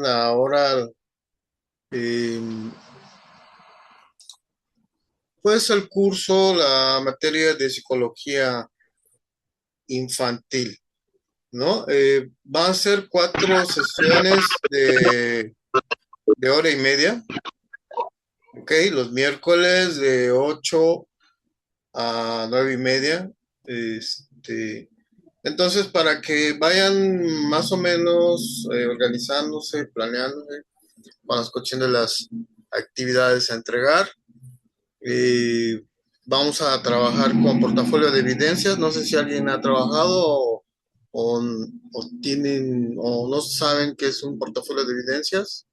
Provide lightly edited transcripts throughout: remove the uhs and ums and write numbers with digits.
ahora, eh, pues el curso, la materia de psicología infantil, ¿no? Va a ser 4 sesiones de hora y media, ¿ok? Los miércoles de 8 a 9:30. Entonces, para que vayan más o menos organizándose, planeándose con las cuestiones de las actividades a entregar. Eh, Vamos a trabajar con portafolio de evidencias. No sé si alguien ha trabajado o, o tienen o no saben qué es un portafolio de evidencias.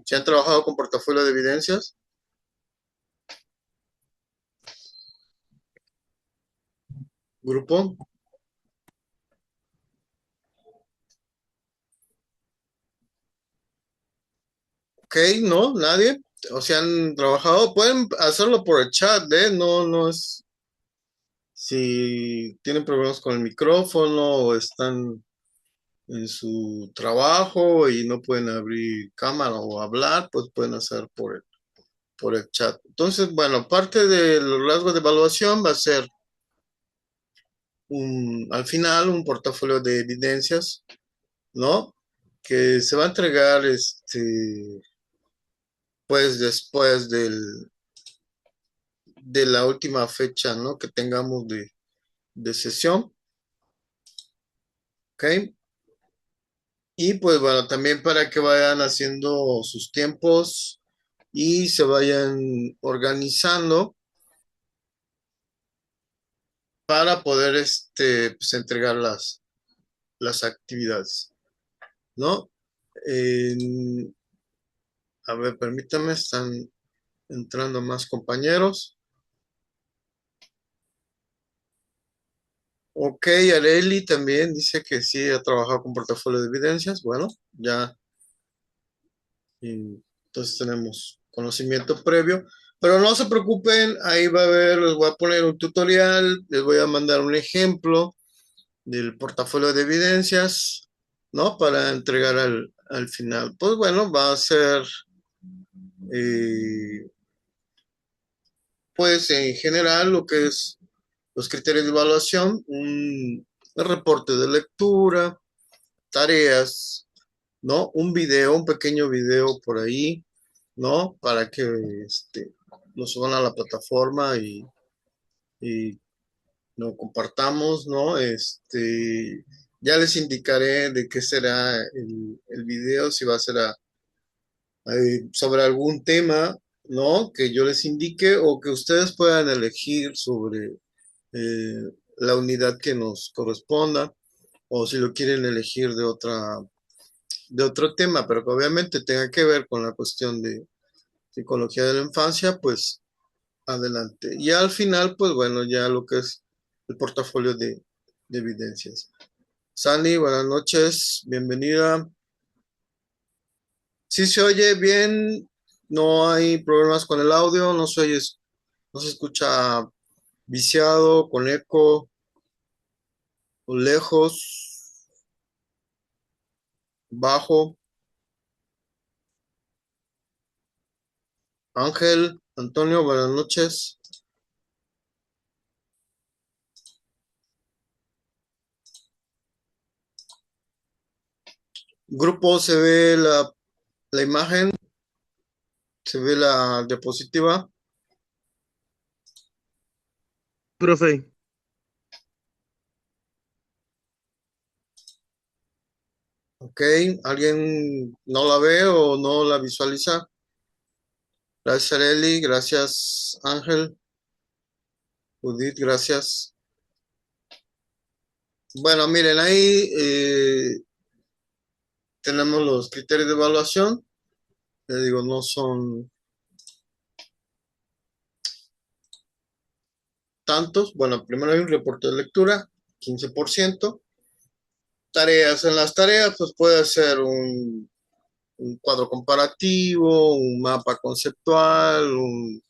¿Si han trabajado con portafolio de evidencias? Grupo. Ok, no, nadie. O sea, han trabajado. Pueden hacerlo por el chat, ¿eh? No, no es. Si tienen problemas con el micrófono o están en su trabajo y no pueden abrir cámara o hablar, pues pueden hacer por el chat. Entonces, bueno, parte de los rasgos de evaluación va a ser al final un portafolio de evidencias, ¿no? Que se va a entregar pues después de la última fecha, ¿no? Que tengamos de sesión, ¿ok? Y pues bueno, también para que vayan haciendo sus tiempos y se vayan organizando para poder pues, entregar las actividades, ¿no? En- a ver, permítame, están entrando más compañeros. Ok, Areli también dice que sí ha trabajado con portafolio de evidencias. Bueno, ya entonces tenemos conocimiento previo. Pero no se preocupen, ahí va a haber, les voy a poner un tutorial, les voy a mandar un ejemplo del portafolio de evidencias, ¿no? Para entregar al final. Pues bueno, va a ser, eh, pues en general, lo que es los criterios de evaluación, un reporte de lectura, tareas, ¿no? Un video, un pequeño video por ahí, ¿no? Para que lo suban a la plataforma y lo compartamos, ¿no? Ya les indicaré de qué será el video, si va a ser sobre algún tema, ¿no? Que yo les indique o que ustedes puedan elegir sobre eh, la unidad que nos corresponda o si lo quieren elegir de otro tema, pero que obviamente tenga que ver con la cuestión de psicología de la infancia, pues adelante. Y al final, pues bueno, ya lo que es el portafolio de evidencias. Sandy, buenas noches, bienvenida. Si se oye bien, no hay problemas con el audio, no se escucha viciado, con eco, o lejos, bajo. Ángel, Antonio, buenas noches. Grupo, se ve la imagen, se ve la diapositiva. Profe, Ok, ¿alguien no la ve o no la visualiza? Gracias, Areli, gracias, Ángel, Judith, gracias. Bueno, miren, ahí tenemos los criterios de evaluación. Les digo, no son tantos. Bueno, primero hay un reporte de lectura, 15%. Tareas, en las tareas, pues puede ser un cuadro comparativo, un mapa conceptual, un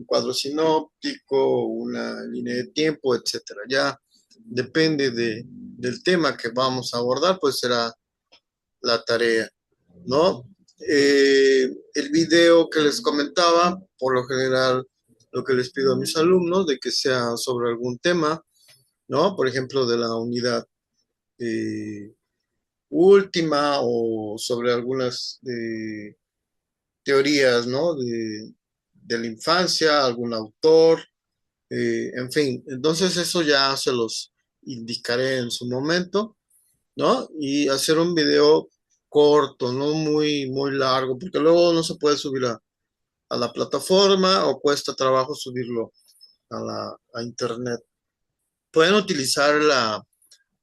cuadro sinóptico, una línea de tiempo, etcétera. Ya depende del tema que vamos a abordar, pues será la tarea. ¿no? El video que les comentaba, por lo general, lo que les pido a mis alumnos, de que sea sobre algún tema, ¿no? Por ejemplo, de la unidad eh, última o sobre algunas teorías, ¿no? De la infancia, algún autor, en fin. Entonces eso ya se los indicaré en su momento, ¿no? Y hacer un video corto, no muy, muy largo, porque luego no se puede subir a la plataforma o cuesta trabajo subirlo a internet. Pueden utilizar la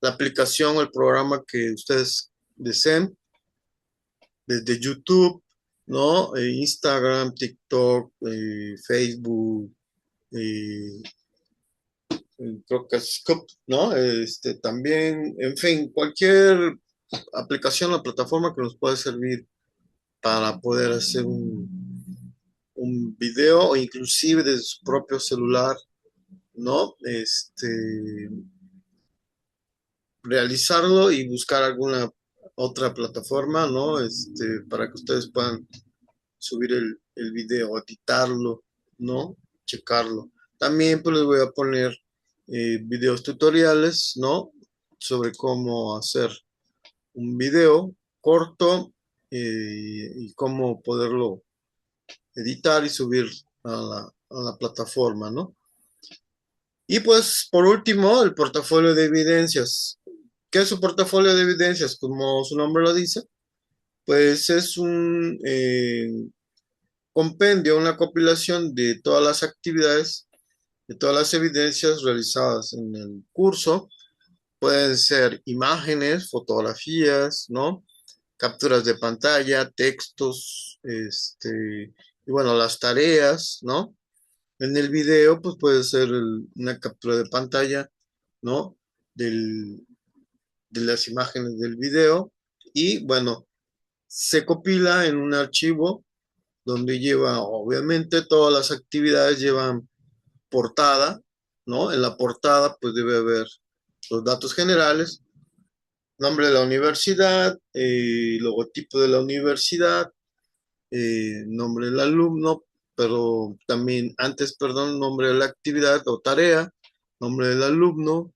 aplicación o el programa que ustedes deseen, desde YouTube, ¿no? Instagram, TikTok, Facebook, eh, creo que es Scoop, ¿no? También, en fin, cualquier aplicación o plataforma que nos pueda servir para poder hacer un video o inclusive desde su propio celular, ¿no? Realizarlo y buscar alguna otra plataforma, ¿no? Para que ustedes puedan subir el video, editarlo, ¿no? Checarlo. También pues les voy a poner videos tutoriales, ¿no? Sobre cómo hacer un video corto y cómo poderlo editar y subir a la plataforma, ¿no? Y pues por último, el portafolio de evidencias. ¿Qué es un portafolio de evidencias? Como su nombre lo dice, pues es un compendio, una compilación de todas las actividades, de todas las evidencias realizadas en el curso. Pueden ser imágenes, fotografías, ¿no? Capturas de pantalla, textos, y bueno, las tareas, ¿no? En el video, pues puede ser una captura de pantalla, ¿no? Del, de las imágenes del video y bueno, se copila en un archivo donde lleva, obviamente, todas las actividades llevan portada, ¿no? En la portada, pues debe haber los datos generales, nombre de la universidad, logotipo de la universidad, nombre del alumno, pero también antes, perdón, nombre de la actividad o tarea, nombre del alumno,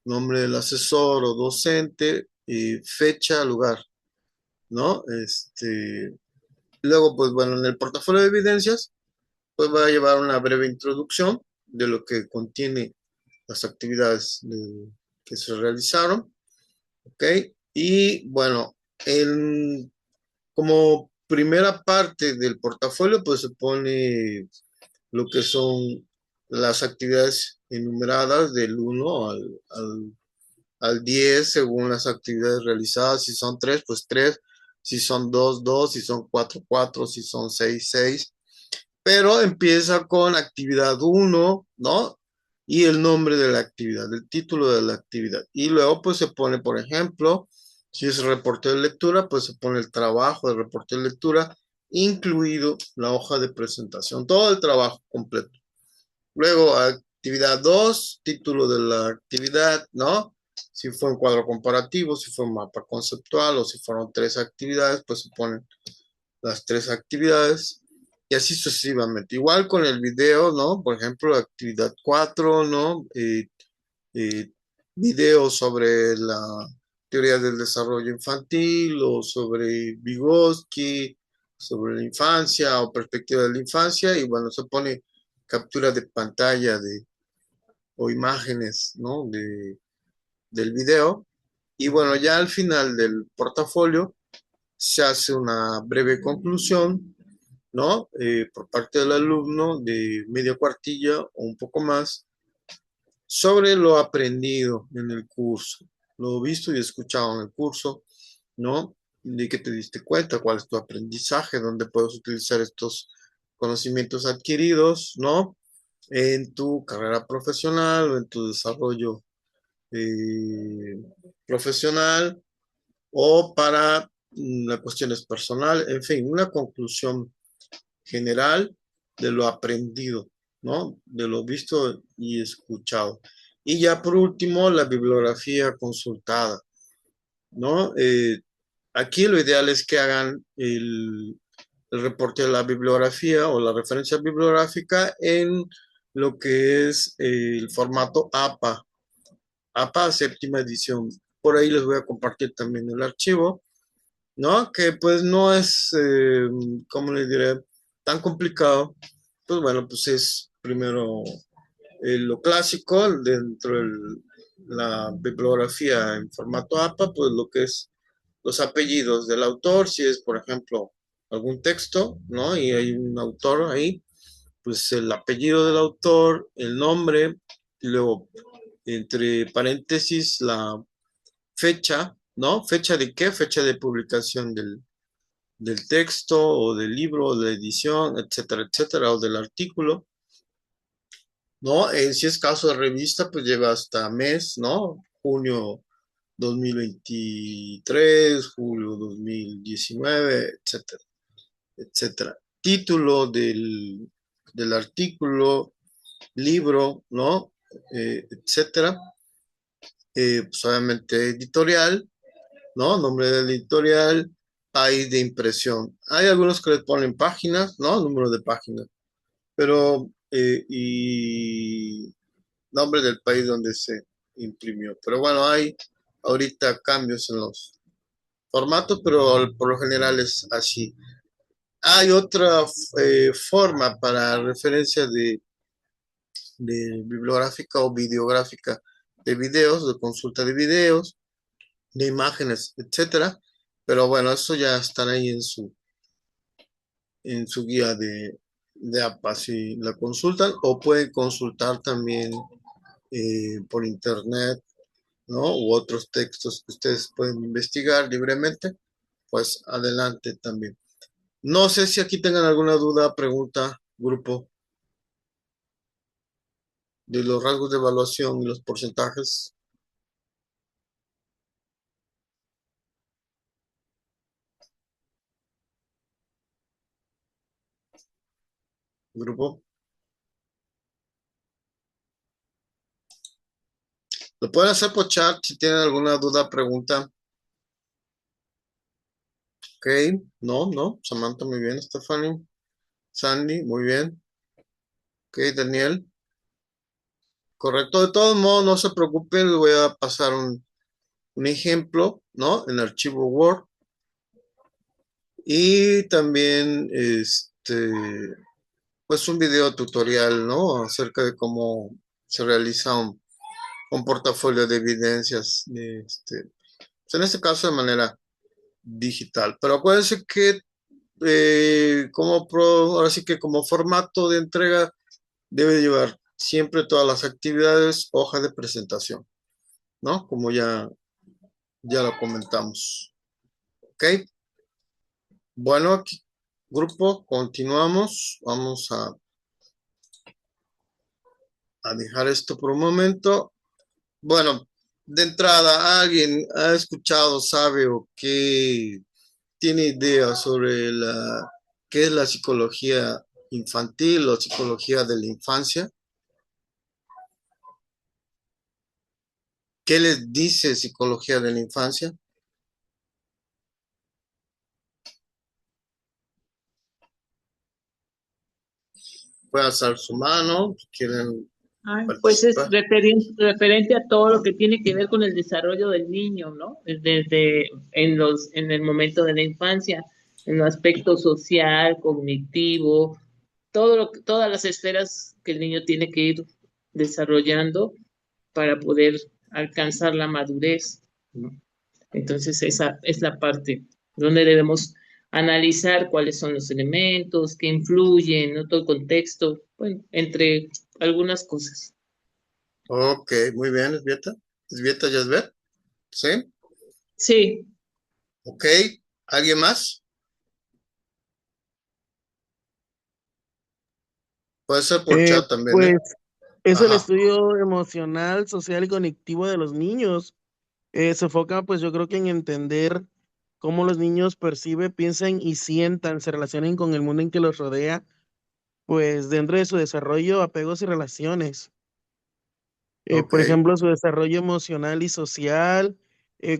nombre del asesor o docente, fecha, lugar, ¿no? Luego, pues bueno, en el portafolio de evidencias, pues va a llevar una breve introducción de lo que contiene las actividades que se realizaron, ¿ok? Y bueno, como primera parte del portafolio, pues se pone lo que son las actividades enumeradas del 1 al 10 según las actividades realizadas. Si son 3 pues 3. Si son 2 2. Si son 4 4. Si son 6 6. Pero empieza con actividad 1, ¿no? Y el nombre de la actividad, el título de la actividad. Y luego pues se pone, por ejemplo, si es reporte de lectura, pues se pone el trabajo de reporte de lectura, incluido la hoja de presentación, todo el trabajo completo. Luego, actividad 2, título de la actividad, ¿no? Si fue un cuadro comparativo, si fue un mapa conceptual o si fueron 3 actividades, pues se ponen las 3 actividades y así sucesivamente. Igual con el video, ¿no? Por ejemplo, actividad 4, ¿no? Eh, Video sobre la teoría del desarrollo infantil o sobre Vygotsky, sobre la infancia o perspectiva de la infancia y bueno, se pone captura de pantalla o imágenes, ¿no? Del video y bueno, ya al final del portafolio se hace una breve conclusión, ¿no? Por parte del alumno de media cuartilla o un poco más sobre lo aprendido en el curso, lo visto y escuchado en el curso, ¿no? De que te diste cuenta, cuál es tu aprendizaje, dónde puedes utilizar estos conocimientos adquiridos, ¿no? En tu carrera profesional o en tu desarrollo eh, profesional o para las cuestiones personales, en fin, una conclusión general de lo aprendido, ¿no? De lo visto y escuchado. Y ya por último, la bibliografía consultada, ¿no? Aquí lo ideal es que hagan el reporte de la bibliografía o la referencia bibliográfica en lo que es el formato APA, APA séptima edición. Por ahí les voy a compartir también el archivo, ¿no? Que pues no es, ¿cómo le diré? Tan complicado. Pues bueno, pues es primero lo clásico dentro de la bibliografía en formato APA, pues lo que es los apellidos del autor, si es, por ejemplo, algún texto, ¿no? Y hay un autor ahí, pues el apellido del autor, el nombre, y luego entre paréntesis la fecha, ¿no? ¿Fecha de qué? Fecha de publicación del texto o del libro, o de la edición, etcétera, etcétera, o del artículo, ¿no? Si es caso de revista, pues lleva hasta mes, ¿no? Junio 2023, julio 2019, etcétera, etcétera. Título del artículo, libro, ¿no? Etcétera. Pues obviamente editorial, ¿no? Nombre del editorial, país de impresión. Hay algunos que le ponen páginas, ¿no? Número de páginas, pero y nombre del país donde se imprimió. Pero bueno, hay ahorita cambios en los formatos, pero por lo general es así. Hay otra forma para referencia de bibliográfica o videográfica de videos, de consulta de videos, de imágenes, etcétera. Pero bueno, eso ya estará ahí en su guía de APA si la consultan, o pueden consultar también por internet, ¿no? U otros textos que ustedes pueden investigar libremente, pues adelante también. No sé si aquí tengan alguna duda, pregunta, grupo, de los rasgos de evaluación y los porcentajes, grupo. Lo pueden hacer por chat si tienen alguna duda, pregunta. Ok, no, no, Samantha, muy bien, Stephanie, Sandy, muy bien. Ok, Daniel, correcto. De todos modos, no se preocupen, les voy a pasar un ejemplo, ¿no? En archivo Word. Y también, pues un video tutorial, ¿no? Acerca de cómo se realiza un portafolio de evidencias, pues en este caso de manera digital. Pero acuérdense que ahora sí que como formato de entrega debe llevar siempre todas las actividades, hoja de presentación, ¿no? Como ya lo comentamos. ¿Ok? Bueno, aquí, grupo, continuamos. Vamos a dejar esto por un momento. Bueno, de entrada, ¿alguien ha escuchado, sabe o qué tiene idea sobre qué es la psicología infantil o psicología de la infancia? ¿Qué les dice psicología de la infancia? Puede alzar su mano, si quieren Pues es participar. referente a todo lo que tiene que ver con el desarrollo del niño, ¿no? Desde en el momento de la infancia, en el aspecto social, cognitivo, todas las esferas que el niño tiene que ir desarrollando para poder alcanzar la madurez, ¿no? Entonces, esa es la parte donde debemos analizar cuáles son los elementos que influyen, ¿no? Todo el contexto, bueno, entre algunas cosas. Ok, muy bien, Esbieta. Esbieta Yasber, ¿sí? Sí, Ok, ¿alguien más? Puede ser por chat también, ¿eh? Pues es el Ajá, estudio emocional, social y conectivo de los niños. Se enfoca, pues yo creo que en entender cómo los niños perciben, piensan y sientan, se relacionan con el mundo en que los rodea, pues dentro de su desarrollo, apegos y relaciones. ok, Por ejemplo, su desarrollo emocional y social,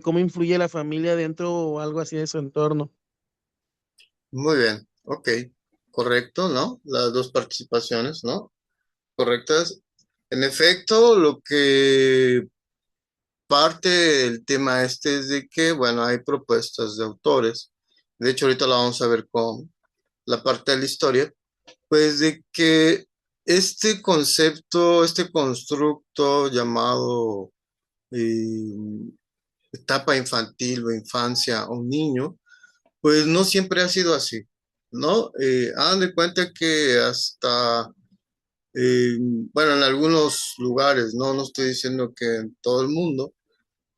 cómo influye la familia dentro o algo así de su entorno. Muy bien, ok, correcto, ¿no? Las dos participaciones, ¿no? Correctas. En efecto, lo que parte del tema este es de que, bueno, hay propuestas de autores. De hecho, ahorita la vamos a ver con la parte de la historia, pues de que este concepto, este constructo llamado eh, etapa infantil o infancia o niño, pues no siempre ha sido así, ¿no? Hagan de cuenta que hasta, bueno, en algunos lugares, ¿no? No estoy diciendo que en todo el mundo,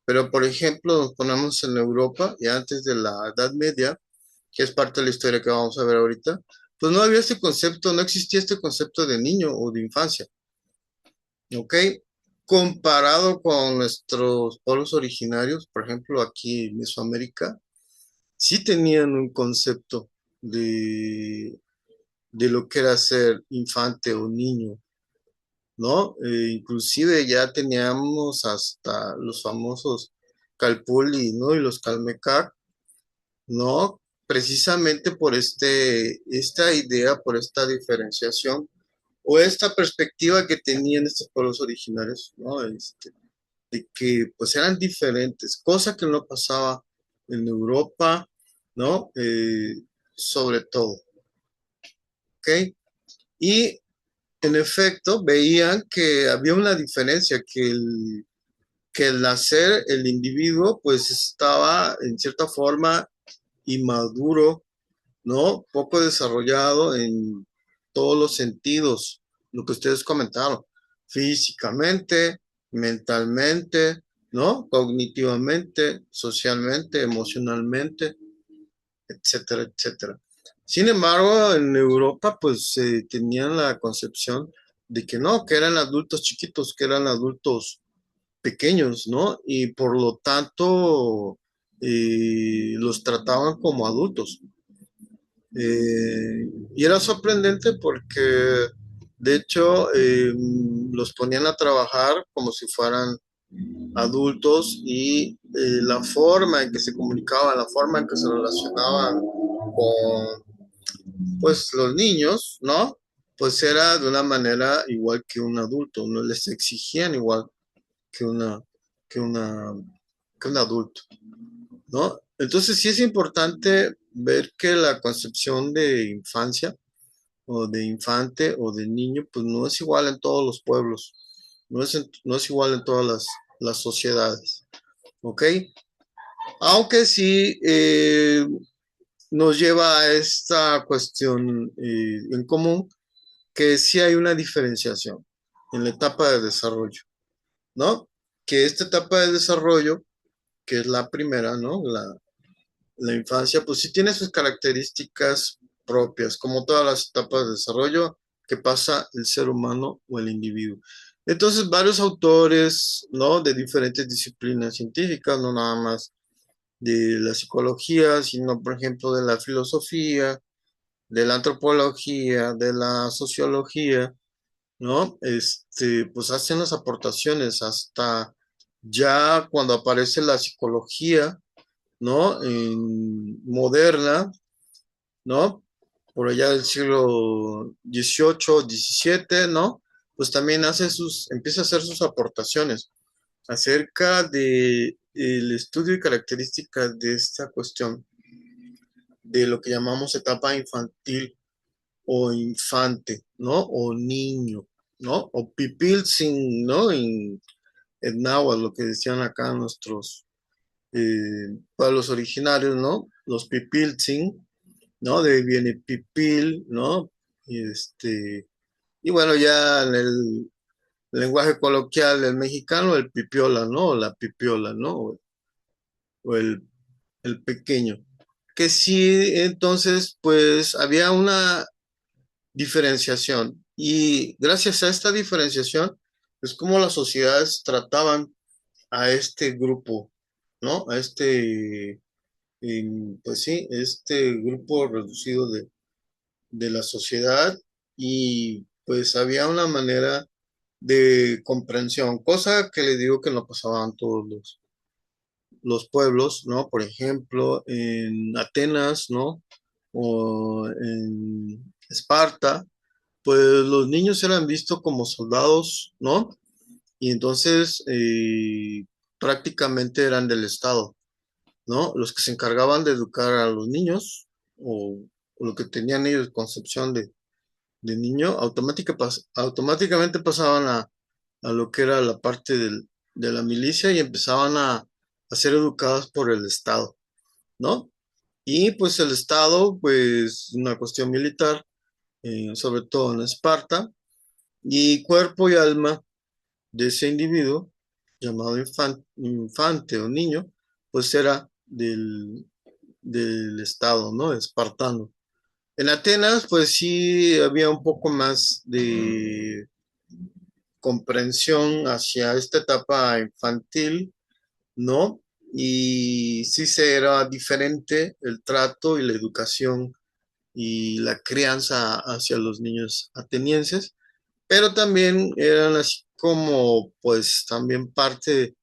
pero por ejemplo, nos ponemos en Europa y antes de la Edad Media, que es parte de la historia que vamos a ver ahorita, pues no había este concepto, no existía este concepto de niño o de infancia, ¿ok? Comparado con nuestros pueblos originarios, por ejemplo, aquí en Mesoamérica, sí tenían un concepto de lo que era ser infante o niño, ¿no? Inclusive ya teníamos hasta los famosos Calpulli, ¿no? Y los Calmecac, ¿no? Precisamente por esta idea, por esta diferenciación o esta perspectiva que tenían estos pueblos originarios, ¿no? De que pues eran diferentes, cosa que no pasaba en Europa, ¿no? Sobre todo, ¿ok? Y en efecto veían que había una diferencia, que el nacer el individuo pues estaba en cierta forma inmaduro, ¿no? Poco desarrollado en todos los sentidos, lo que ustedes comentaron, físicamente, mentalmente, ¿no? Cognitivamente, socialmente, emocionalmente, etcétera, etcétera. Sin embargo, en Europa, pues tenían la concepción de que no, que eran adultos chiquitos, que eran adultos pequeños, ¿no? Y por lo tanto, los trataban como adultos. Y era sorprendente porque, de hecho, los ponían a trabajar como si fueran adultos y la forma en que se comunicaban, la forma en que se relacionaban con, pues, los niños, ¿no? Pues era de una manera igual que un adulto, no les exigían igual que una, que una, que un adulto, ¿no? Entonces sí es importante ver que la concepción de infancia o de infante o de niño, pues no es igual en todos los pueblos, no es igual en todas las sociedades, ¿ok? Aunque sí nos lleva a esta cuestión en común, que sí hay una diferenciación en la etapa de desarrollo, ¿no? Que esta etapa de desarrollo, que es la primera, ¿no? La infancia, pues sí tiene sus características propias, como todas las etapas de desarrollo que pasa el ser humano o el individuo. Entonces, varios autores, ¿no? De diferentes disciplinas científicas, no nada más de la psicología, sino, por ejemplo, de la filosofía, de la antropología, de la sociología, ¿no? Pues hacen las aportaciones hasta ya cuando aparece la psicología, ¿no? Moderna, ¿no? Por allá del siglo XVIII, XVII, ¿no? Pues también empieza a hacer sus aportaciones acerca de el estudio y características de esta cuestión de lo que llamamos etapa infantil o infante, ¿no? O niño, ¿no? O pipilzin, ¿no? En náhuatl, lo que decían acá nuestros pueblos originarios, ¿no? Los pipiltzin, ¿no? De ahí viene pipil, ¿no? Y bueno, ya en el lenguaje coloquial del mexicano, el pipiola, ¿no? O la pipiola, ¿no? O el pequeño. Que sí, entonces, pues había una diferenciación. Y gracias a esta diferenciación, es como las sociedades trataban a este grupo, ¿no? A pues sí, este grupo reducido de la sociedad y pues había una manera de comprensión, cosa que le digo que no pasaban todos los pueblos, ¿no? Por ejemplo, en Atenas, ¿no? O en Esparta, pues los niños eran vistos como soldados, ¿no? Y entonces prácticamente eran del Estado, ¿no? Los que se encargaban de educar a los niños o lo que tenían ellos concepción de niño, automáticamente pasaban a lo que era la parte de la milicia y empezaban a ser educados por el Estado, ¿no? Y pues el Estado, pues una cuestión militar, sobre todo en Esparta, y cuerpo y alma de ese individuo, llamado infante o niño, pues era del Estado, ¿no? Espartano. En Atenas, pues sí había un poco más de comprensión hacia esta etapa infantil, ¿no? Y sí se era diferente el trato y la educación y la crianza hacia los niños atenienses, pero también eran así como, pues, también parte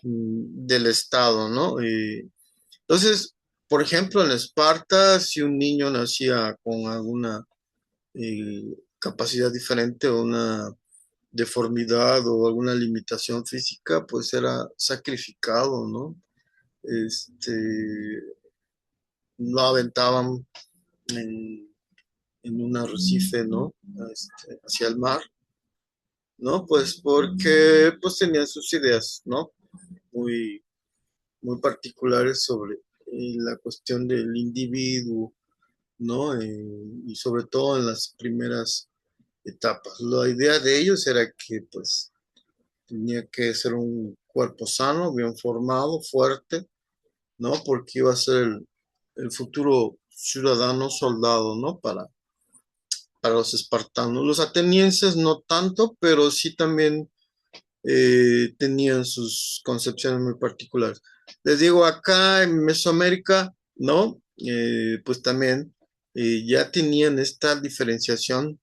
del Estado, ¿no? Entonces, por ejemplo, en Esparta, si un niño nacía con alguna capacidad diferente o una deformidad o alguna limitación física, pues era sacrificado, ¿no? Lo aventaban en, en un arrecife, ¿no? Hacia el mar, ¿no? Pues porque pues tenían sus ideas, ¿no? Muy, muy particulares sobre la cuestión del individuo, ¿no? Y sobre todo en las primeras etapas. La idea de ellos era que pues tenía que ser un cuerpo sano, bien formado, fuerte, ¿no? Porque iba a ser el futuro ciudadano soldado, ¿no? Para los espartanos. Los atenienses no tanto, pero sí también tenían sus concepciones muy particulares. Les digo, acá en Mesoamérica, ¿no? Pues también ya tenían esta diferenciación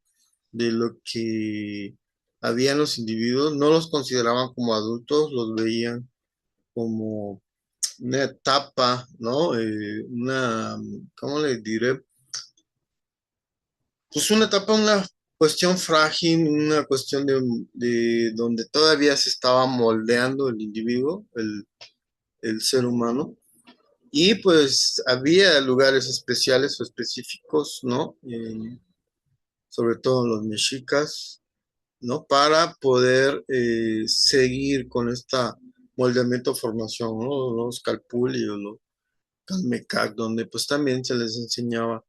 de lo que habían los individuos, no los consideraban como adultos, los veían como una etapa, ¿no? ¿Cómo le diré? Pues una etapa, una cuestión frágil, una cuestión de donde todavía se estaba moldeando el individuo, el ser humano. Y pues había lugares especiales o específicos, ¿no? Sobre todo los mexicas, ¿no? Para poder seguir con esta moldeamiento formación, ¿no? Los Calpulli o los Calmecac, donde pues también se les enseñaba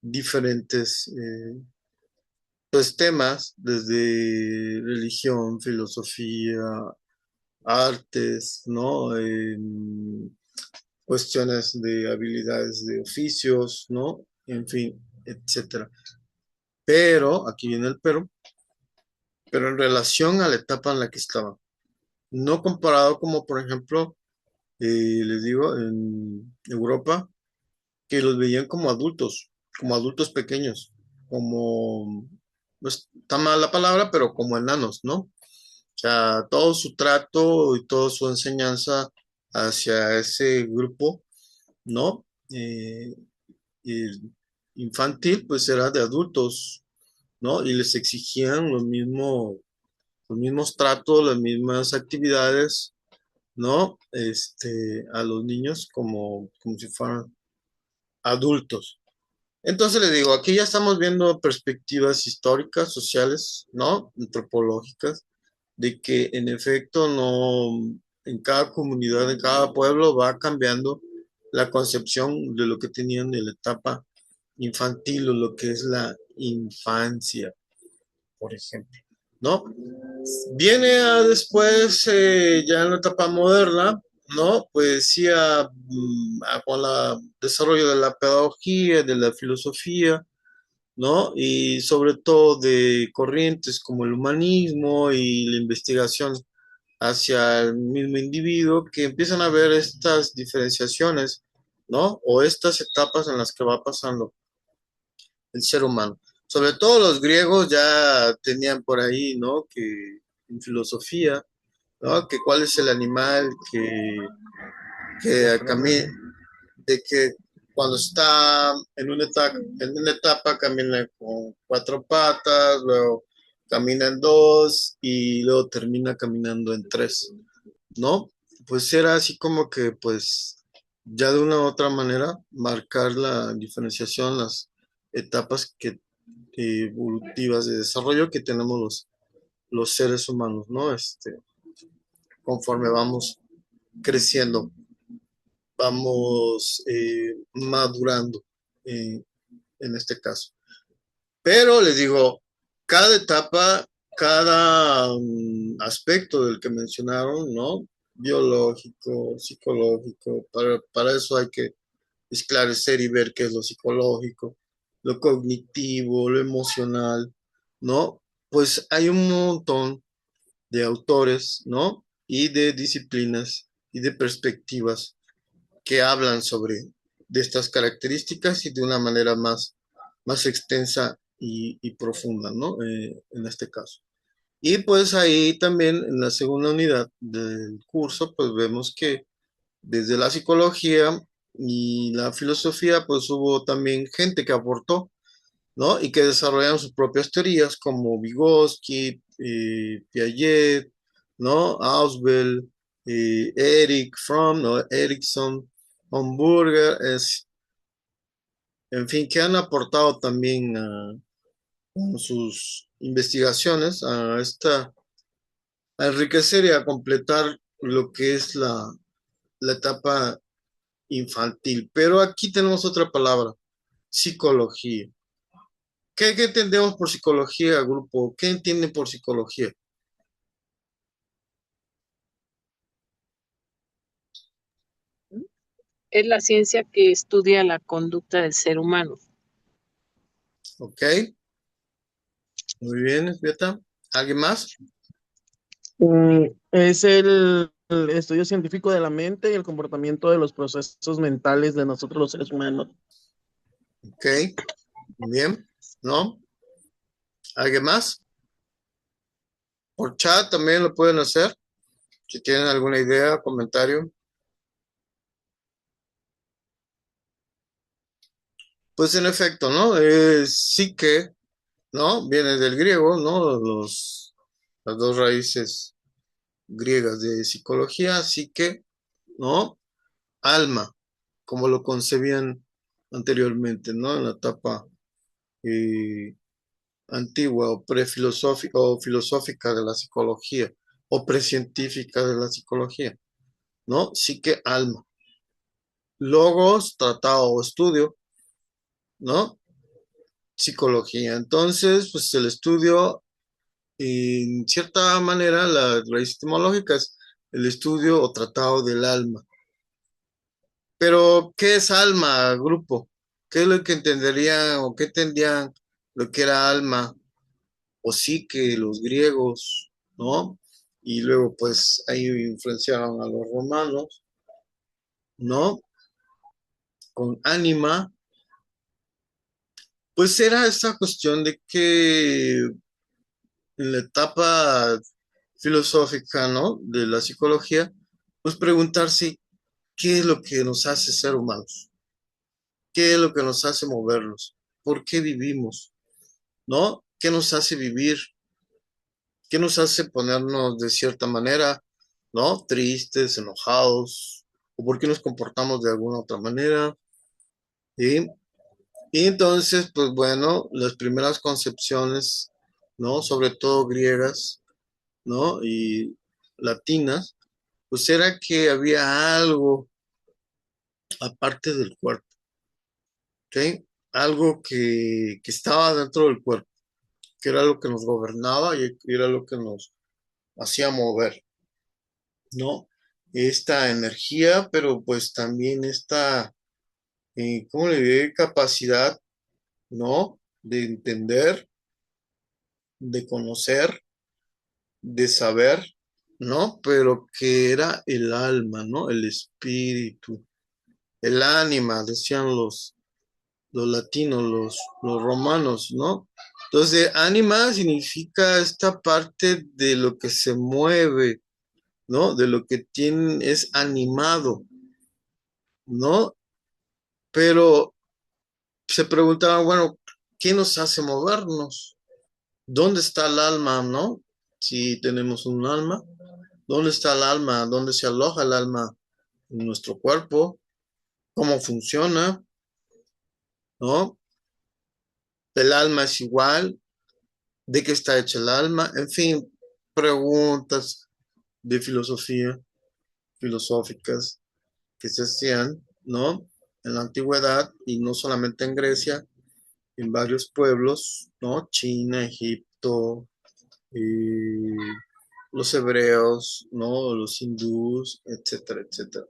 diferentes pues temas, desde religión, filosofía, artes, ¿no? Cuestiones de habilidades de oficios, ¿no? En fin, etcétera. Pero, aquí viene el pero en relación a la etapa en la que estaba. No comparado como, por ejemplo, les digo, en Europa, que los veían como adultos pequeños, como, no está mal la palabra, pero como enanos, ¿no? O sea, todo su trato y toda su enseñanza hacia ese grupo, ¿no? Eh, infantil, pues era de adultos, ¿no? Y les exigían los mismos tratos, las mismas actividades, ¿no? A los niños como si fueran adultos. Entonces le digo, aquí ya estamos viendo perspectivas históricas, sociales, ¿no? Antropológicas, de que en efecto no, en cada comunidad, en cada pueblo va cambiando la concepción de lo que tenían en la etapa infantil o lo que es la infancia, por ejemplo, ¿no? Viene después, ya en la etapa moderna, ¿no? Pues sí, con el desarrollo de la pedagogía, de la filosofía, ¿no? Y sobre todo de corrientes como el humanismo y la investigación hacia el mismo individuo, que empiezan a ver estas diferenciaciones, ¿no? O estas etapas en las que va pasando el ser humano. Sobre todo los griegos ya tenían por ahí, ¿no? Que en filosofía, ¿no? Que cuál es el animal que de que cuando está en una etapa camina con cuatro patas, luego camina en dos y luego termina caminando en tres, ¿no? Pues era así como que, pues, ya de una u otra manera, marcar la diferenciación, las etapas evolutivas de desarrollo que tenemos los seres humanos, ¿no? Conforme vamos creciendo, vamos madurando eh, en este caso. Pero les digo, cada etapa, cada aspecto del que mencionaron, ¿no? Biológico, psicológico, para eso hay que esclarecer y ver qué es lo psicológico, lo cognitivo, lo emocional, ¿no? Pues hay un montón de autores, ¿no? Y de disciplinas y de perspectivas que hablan sobre de estas características y de una manera más extensa y profunda, ¿no? En este caso. Y pues ahí también en la segunda unidad del curso, pues vemos que desde la psicología y la filosofía, pues hubo también gente que aportó, ¿no? Y que desarrollaron sus propias teorías, como Vygotsky, Piaget, ¿no? Ausubel, Eric Fromm, ¿no? Erickson, Homburger, en fin, que han aportado también con sus investigaciones a enriquecer y a completar lo que es la etapa infantil. Pero aquí tenemos otra palabra, psicología. ¿Qué entendemos por psicología, grupo? ¿Qué entienden por psicología? Es la ciencia que estudia la conducta del ser humano. Ok, muy bien, Beta. ¿Alguien más? Es el estudio científico de la mente y el comportamiento de los procesos mentales de nosotros los seres humanos. Ok, muy bien. ¿No? ¿Alguien más? Por chat también lo pueden hacer. Si tienen alguna idea, comentario. Pues en efecto, ¿no? Psique, ¿no? Viene del griego, ¿no? Las dos raíces griegas de psicología, psique, ¿no? Alma, como lo concebían anteriormente, ¿no? En la etapa eh, antigua o prefilosófica o filosófica de la psicología o precientífica de la psicología, ¿no? Psique, alma. Logos, tratado o estudio, ¿no? Psicología. Entonces, pues el estudio, en cierta manera, la raíz etimológica es el estudio o tratado del alma. Pero, ¿qué es alma, grupo? ¿Qué es lo que entenderían o qué entendían lo que era alma o psique los griegos, ¿no? Y luego, pues, ahí influenciaron a los romanos, ¿no? Con ánima, pues era esta cuestión de que en la etapa filosófica, ¿no? De la psicología, pues preguntarse qué es lo que nos hace ser humanos, qué es lo que nos hace movernos, por qué vivimos, ¿no? ¿Qué nos hace vivir? ¿Qué nos hace ponernos de cierta manera, ¿no? Tristes, enojados, o por qué nos comportamos de alguna otra manera, ¿sí? Y entonces, pues bueno, las primeras concepciones, ¿no? Sobre todo griegas, ¿no? Y latinas, pues era que había algo aparte del cuerpo, ¿ok? Algo que estaba dentro del cuerpo, que era lo que nos gobernaba y era lo que nos hacía mover, ¿no? Esta energía, pero pues también esta, ¿cómo le diré? Capacidad, ¿no? De entender, de conocer, de saber, ¿no? Pero que era el alma, ¿no? El espíritu, el ánima, decían los latinos, los romanos, ¿no? Entonces, ánima significa esta parte de lo que se mueve, ¿no? De lo que tiene, es animado, ¿no? Pero se preguntaban, bueno, ¿qué nos hace movernos? ¿Dónde está el alma, no? Si tenemos un alma, ¿dónde está el alma? ¿Dónde se aloja el alma en nuestro cuerpo? ¿Cómo funciona? ¿No? ¿El alma es igual? ¿De qué está hecha el alma? En fin, preguntas de filosofía, filosóficas que se hacían, ¿no? En la antigüedad y no solamente en Grecia, en varios pueblos, ¿no? China, Egipto, eh, los hebreos, ¿no? Los hindús, etcétera, etcétera.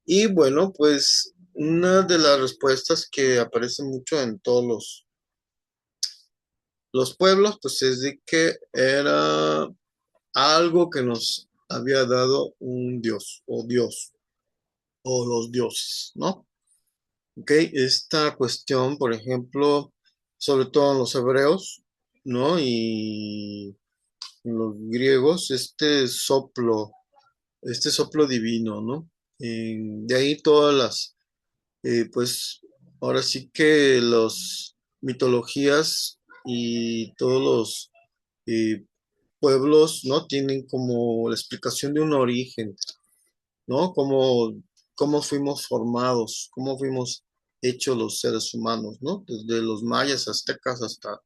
Y bueno, pues una de las respuestas que aparece mucho en todos los pueblos, pues es de que era algo que nos había dado un dios o los dioses, ¿no? Ok, esta cuestión, por ejemplo, sobre todo en los hebreos, ¿no? Y en los griegos, este soplo divino, ¿no? De ahí todas pues ahora sí que las mitologías y todos los eh, pueblos, ¿no? Tienen como la explicación de un origen, ¿no? Cómo fuimos formados, cómo fuimos hechos los seres humanos, ¿no? Desde los mayas, aztecas hasta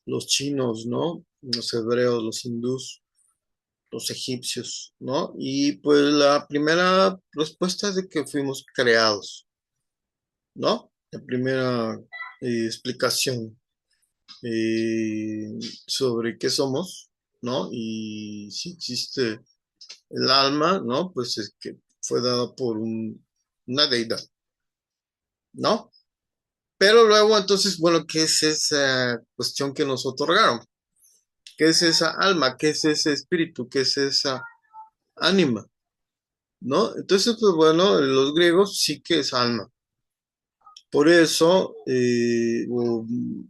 los chinos, ¿no? Los hebreos, los hindús, los egipcios, ¿no? Y pues la primera respuesta es de que fuimos creados, ¿no? La primera explicación eh, sobre qué somos, ¿no? Y si existe el alma, ¿no? Pues es que fue dada por una deidad, ¿no? Pero luego entonces, bueno, ¿qué es esa cuestión que nos otorgaron? ¿Qué es esa alma? ¿Qué es ese espíritu? ¿Qué es esa ánima? ¿No? Entonces, pues bueno, los griegos sí que es alma. Por eso,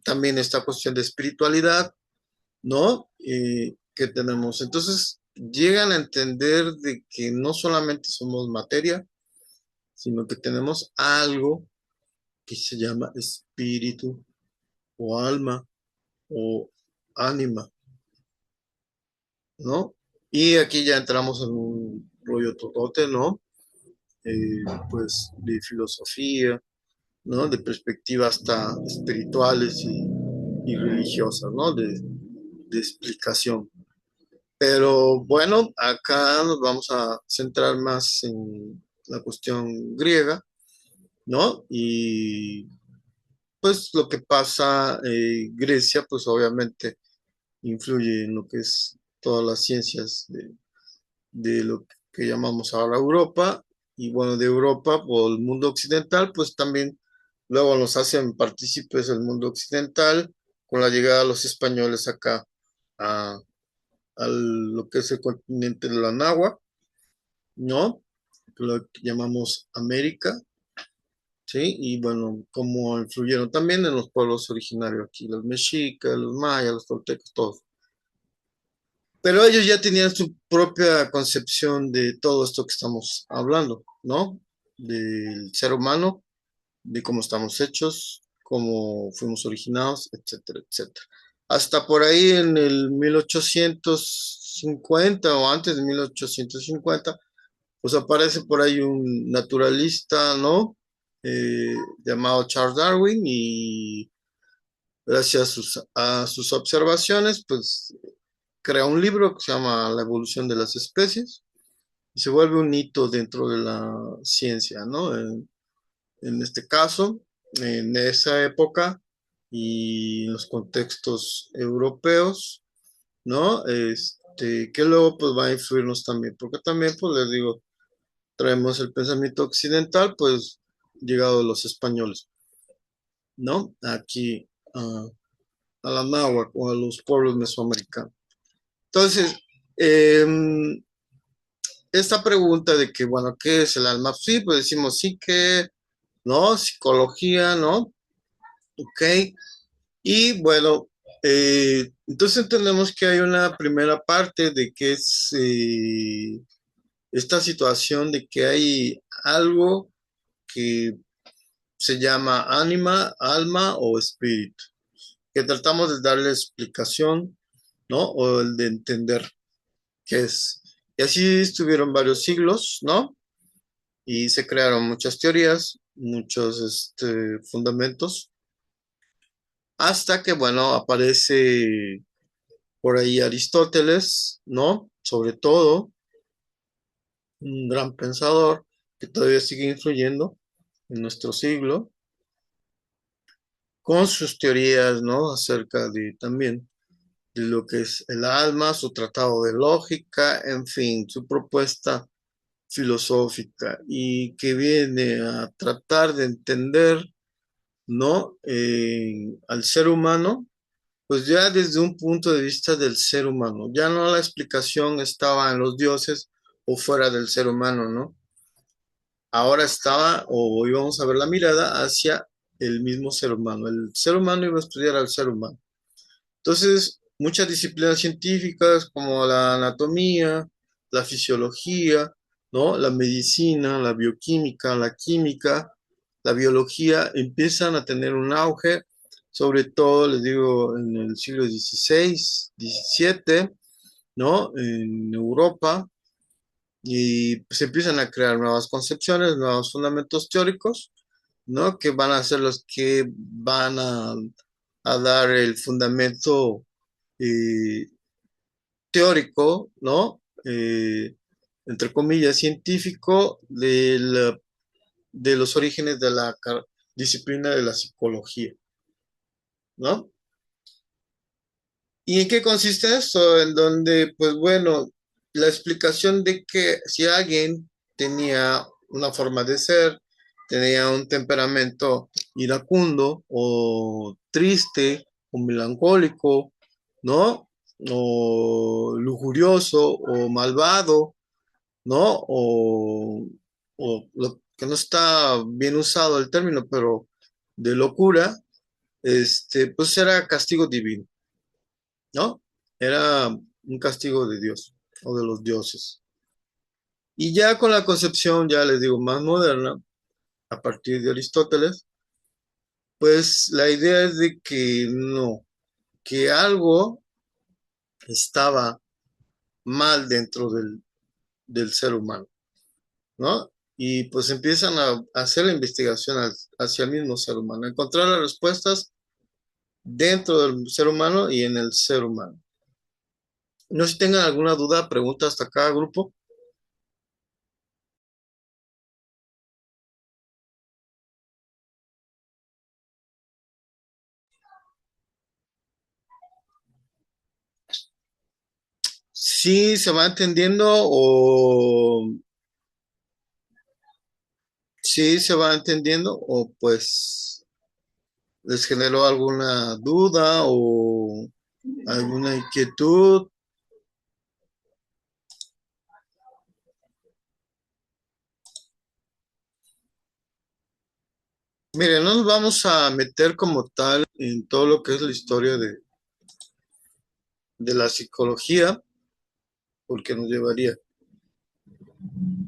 también esta cuestión de espiritualidad, ¿no? Que tenemos. Entonces, llegan a entender de que no solamente somos materia, sino que tenemos algo que se llama espíritu o alma o ánima, ¿no? Y aquí ya entramos en un rollo totote, ¿no? Pues de filosofía, ¿no? De perspectivas hasta espirituales y religiosas, ¿no? De explicación. Pero bueno, acá nos vamos a centrar más en la cuestión griega, ¿no? Y pues lo que pasa en Grecia, pues obviamente influye en lo que es todas las ciencias de lo que llamamos ahora Europa, y bueno, de Europa o el mundo occidental, pues también luego nos hacen partícipes el mundo occidental con la llegada de los españoles acá a lo que es el continente de la Nahua, ¿no? Lo que llamamos América, ¿sí? Y bueno, como influyeron también en los pueblos originarios aquí, los mexicas, los mayas, los toltecas, todos. Pero ellos ya tenían su propia concepción de todo esto que estamos hablando, ¿no? Del ser humano, de cómo estamos hechos, cómo fuimos originados, etcétera, etcétera. Hasta por ahí en el 1850 o antes de 1850, pues aparece por ahí un naturalista, ¿no? Llamado Charles Darwin y gracias a sus observaciones, pues crea un libro que se llama La evolución de las especies y se vuelve un hito dentro de la ciencia, ¿no? En este caso, en esa época y en los contextos europeos, ¿no? Que luego pues va a influirnos también, porque también pues les digo, traemos el pensamiento occidental, pues llegado de los españoles, ¿no? Aquí a la náhuatl o a los pueblos mesoamericanos. Entonces, esta pregunta de que, bueno, ¿qué es el alma? Sí, pues decimos sí que, ¿no? Psicología, ¿no? Ok. Y bueno, entonces entendemos que hay una primera parte de que es esta situación de que hay algo que se llama ánima, alma o espíritu, que tratamos de darle explicación, ¿no? O el de entender qué es. Y así estuvieron varios siglos, ¿no? Y se crearon muchas teorías, muchos fundamentos, hasta que, bueno, aparece por ahí Aristóteles, ¿no? Sobre todo, un gran pensador que todavía sigue influyendo en nuestro siglo, con sus teorías, ¿no? Acerca de también de lo que es el alma, su tratado de lógica, en fin, su propuesta filosófica y que viene a tratar de entender, ¿no? Al ser humano, pues ya desde un punto de vista del ser humano, ya no la explicación estaba en los dioses o fuera del ser humano, ¿no? Ahora estaba o íbamos a ver la mirada hacia el mismo ser humano. El ser humano iba a estudiar al ser humano. Entonces, muchas disciplinas científicas como la anatomía, la fisiología, ¿no? La medicina, la bioquímica, la química, la biología empiezan a tener un auge, sobre todo, les digo, en el siglo XVI, XVII, ¿no? En Europa, y se empiezan a crear nuevas concepciones, nuevos fundamentos teóricos, ¿no? Que van a ser los que van a dar el fundamento eh, teórico, ¿no? Entre comillas, científico de los orígenes de la disciplina de la psicología, ¿no? ¿Y en qué consiste esto? En donde, pues bueno, la explicación de que si alguien tenía una forma de ser, tenía un temperamento iracundo o triste o melancólico, ¿no? O lujurioso o malvado, ¿no? O lo que no está bien usado el término, pero de locura, pues era castigo divino, ¿no? Era un castigo de Dios o de los dioses. Y ya con la concepción, ya les digo, más moderna, a partir de Aristóteles, pues la idea es de que no, que algo estaba mal dentro del ser humano, ¿no? Y pues empiezan a hacer la investigación hacia el mismo ser humano, a encontrar las respuestas dentro del ser humano y en el ser humano. No sé si tengan alguna duda, pregunta hasta acá, grupo. Sí, se va entendiendo o sí se va entendiendo o pues les generó alguna duda o alguna inquietud. Miren, no nos vamos a meter como tal en todo lo que es la historia de la psicología, porque nos llevaría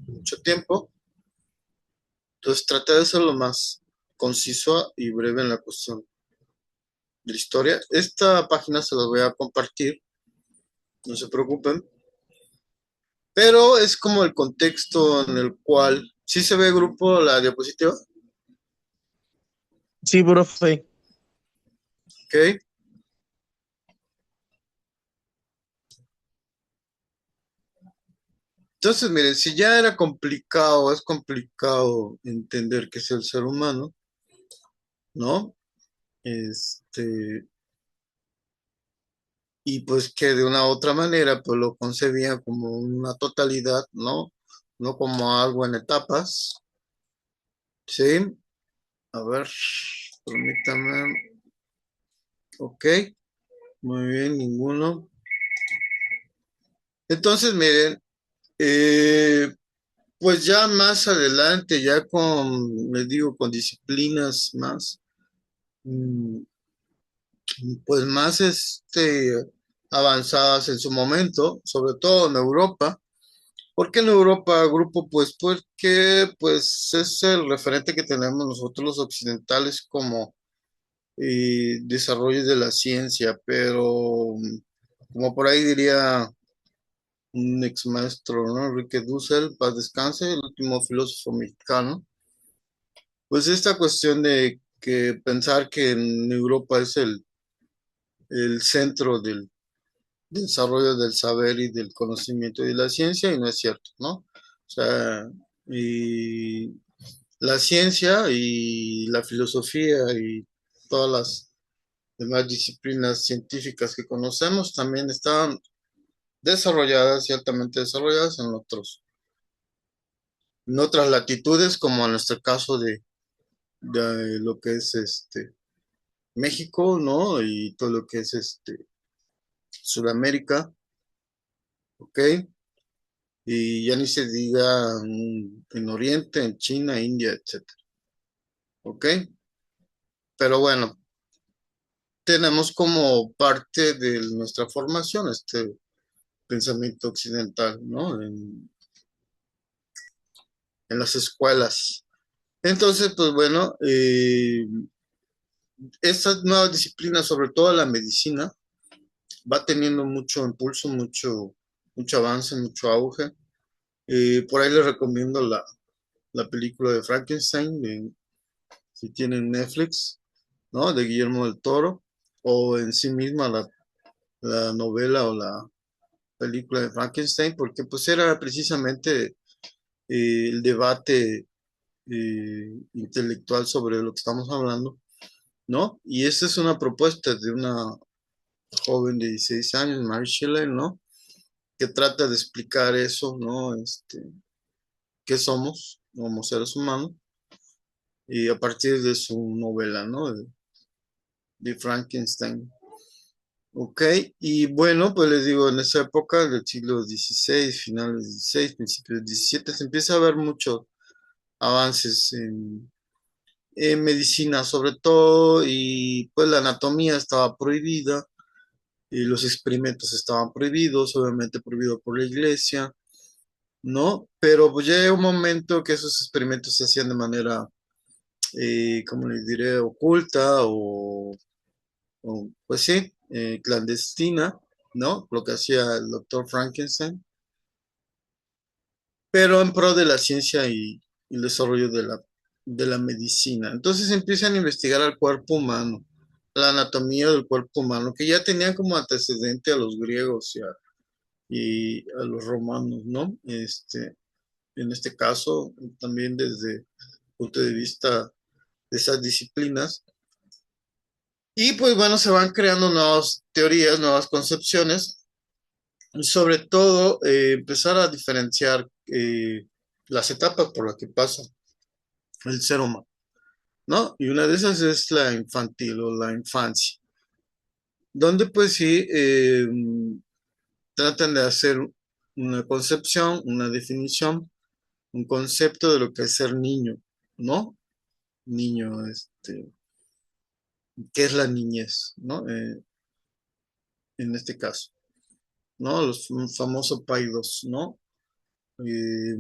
mucho tiempo. Entonces, traté de ser lo más conciso y breve en la cuestión de la historia. Esta página se las voy a compartir, no se preocupen, pero es como el contexto en el cual, ¿sí se ve grupo la diapositiva? Sí, profe. Ok. Entonces, miren, si ya era complicado, es complicado entender qué es el ser humano, ¿no? Y pues que de una u otra manera, pues lo concebía como una totalidad, ¿no? No como algo en etapas, ¿sí? A ver, permítame. Ok, muy bien, ninguno. Entonces, miren, eh, pues ya más adelante, ya con, les digo, con disciplinas más, mm, pues más avanzadas en su momento, sobre todo en Europa, ¿Por qué en Europa, grupo? Pues porque pues es el referente que tenemos nosotros los occidentales como desarrollo de la ciencia, pero como por ahí diría un ex maestro, ¿no? Enrique Dussel, paz descanse, el último filósofo mexicano, pues esta cuestión de que pensar que en Europa es el centro del desarrollo del saber y del conocimiento y de la ciencia, y no es cierto, ¿no? O sea, y la ciencia y la filosofía y todas las demás disciplinas científicas que conocemos también estaban desarrolladas y altamente desarrolladas en otras latitudes, como en nuestro caso de lo que es México, ¿no? Y todo lo que es Sudamérica, ¿ok? Y ya ni se diga en Oriente, en China, India, etcétera, ¿ok? Pero bueno, tenemos como parte de nuestra formación este pensamiento occidental, ¿no? En las escuelas. Entonces, pues bueno, esta nueva disciplina, sobre todo la medicina, va teniendo mucho impulso, mucho avance, mucho auge. Por ahí les recomiendo la película de Frankenstein, si tienen Netflix, ¿no? De Guillermo del Toro, o en sí misma la novela o la película de Frankenstein, porque pues era precisamente el debate intelectual sobre lo que estamos hablando, ¿no? Y esta es una propuesta de una joven de 16 años, Mary Shelley, ¿no? Que trata de explicar eso, ¿no? ¿Qué somos como seres humanos? Y a partir de su novela, ¿no? De Frankenstein. Ok, y bueno, pues les digo, en esa época del siglo XVI, finales XVI, principios del XVII, se empieza a ver muchos avances en medicina sobre todo, y pues la anatomía estaba prohibida, y los experimentos estaban prohibidos, obviamente prohibido por la iglesia, ¿no? Pero pues ya llega un momento que esos experimentos se hacían de manera, ¿cómo les diré?, oculta pues sí, clandestina, ¿no? Lo que hacía el doctor Frankenstein, pero en pro de la ciencia y el desarrollo de la medicina. Entonces empiezan a investigar al cuerpo humano, la anatomía del cuerpo humano, que ya tenían como antecedente a los griegos y a los romanos, ¿no? En este caso, también desde el punto de vista de esas disciplinas. Y pues bueno, se van creando nuevas teorías, nuevas concepciones, y sobre todo empezar a diferenciar las etapas por las que pasa el ser humano, ¿no? Y una de esas es la infantil o la infancia, donde pues sí tratan de hacer una concepción, una definición, un concepto de lo que es ser niño, ¿no? Niño, ¿qué es la niñez, ¿no? En este caso, ¿no? Los famosos paidos, ¿no? Eh,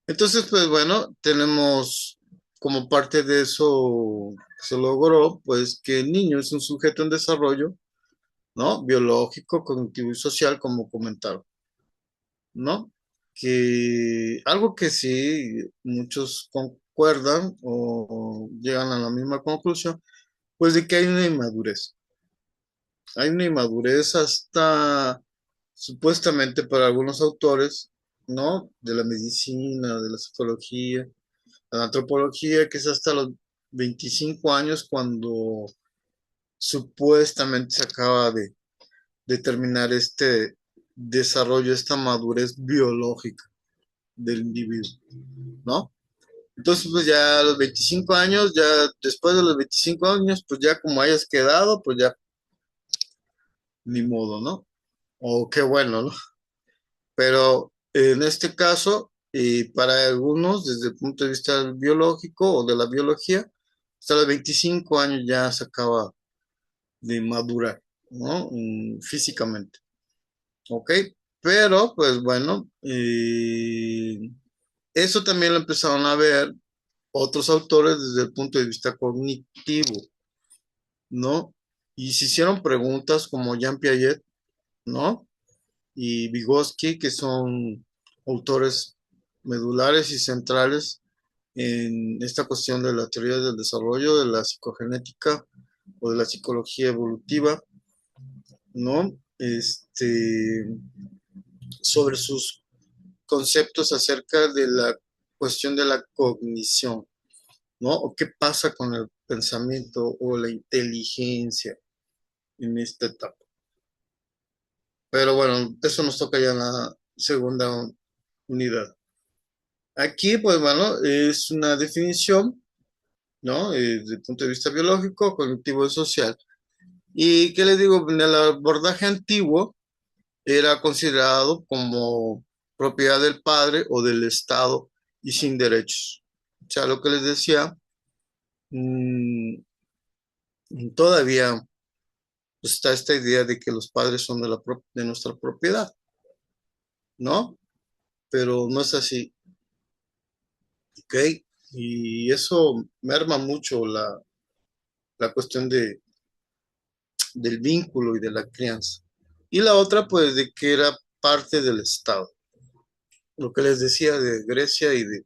entonces, pues bueno, tenemos como parte de eso que se logró, pues que el niño es un sujeto en desarrollo, ¿no? Biológico, cognitivo y social, como comentaron, ¿no? Que algo que sí muchos concuerdan o llegan a la misma conclusión, pues de que hay una inmadurez. Hay una inmadurez hasta supuestamente para algunos autores, ¿no? De la medicina, de la psicología, la antropología, que es hasta los 25 años cuando supuestamente se acaba de terminar este desarrollo, esta madurez biológica del individuo, ¿no? Entonces, pues ya a los 25 años, ya después de los 25 años, pues ya como hayas quedado, pues ya ni modo, ¿no? O qué bueno, ¿no? Pero en este caso, y para algunos, desde el punto de vista biológico o de la biología, hasta los 25 años ya se acaba de madurar, ¿no? Físicamente, ¿ok? Pero, pues bueno, eso también lo empezaron a ver otros autores desde el punto de vista cognitivo, ¿no? Y se hicieron preguntas como Jean Piaget, ¿no? Y Vygotsky, que son autores medulares y centrales en esta cuestión de la teoría del desarrollo, de la psicogenética o de la psicología evolutiva, ¿no? Sobre sus conceptos acerca de la cuestión de la cognición, ¿no? O qué pasa con el pensamiento o la inteligencia en esta etapa. Pero bueno, eso nos toca ya en la segunda unidad. Aquí, pues bueno, es una definición, ¿no? Desde el punto de vista biológico, cognitivo y social. Y qué les digo, en el abordaje antiguo era considerado como propiedad del padre o del Estado y sin derechos. O sea, lo que les decía, mmm, todavía pues, está esta idea de que los padres son de nuestra propiedad, ¿no? Pero no es así, ¿ok? Y eso merma mucho la cuestión del vínculo y de la crianza. Y la otra, pues, de que era parte del Estado. Lo que les decía de Grecia y de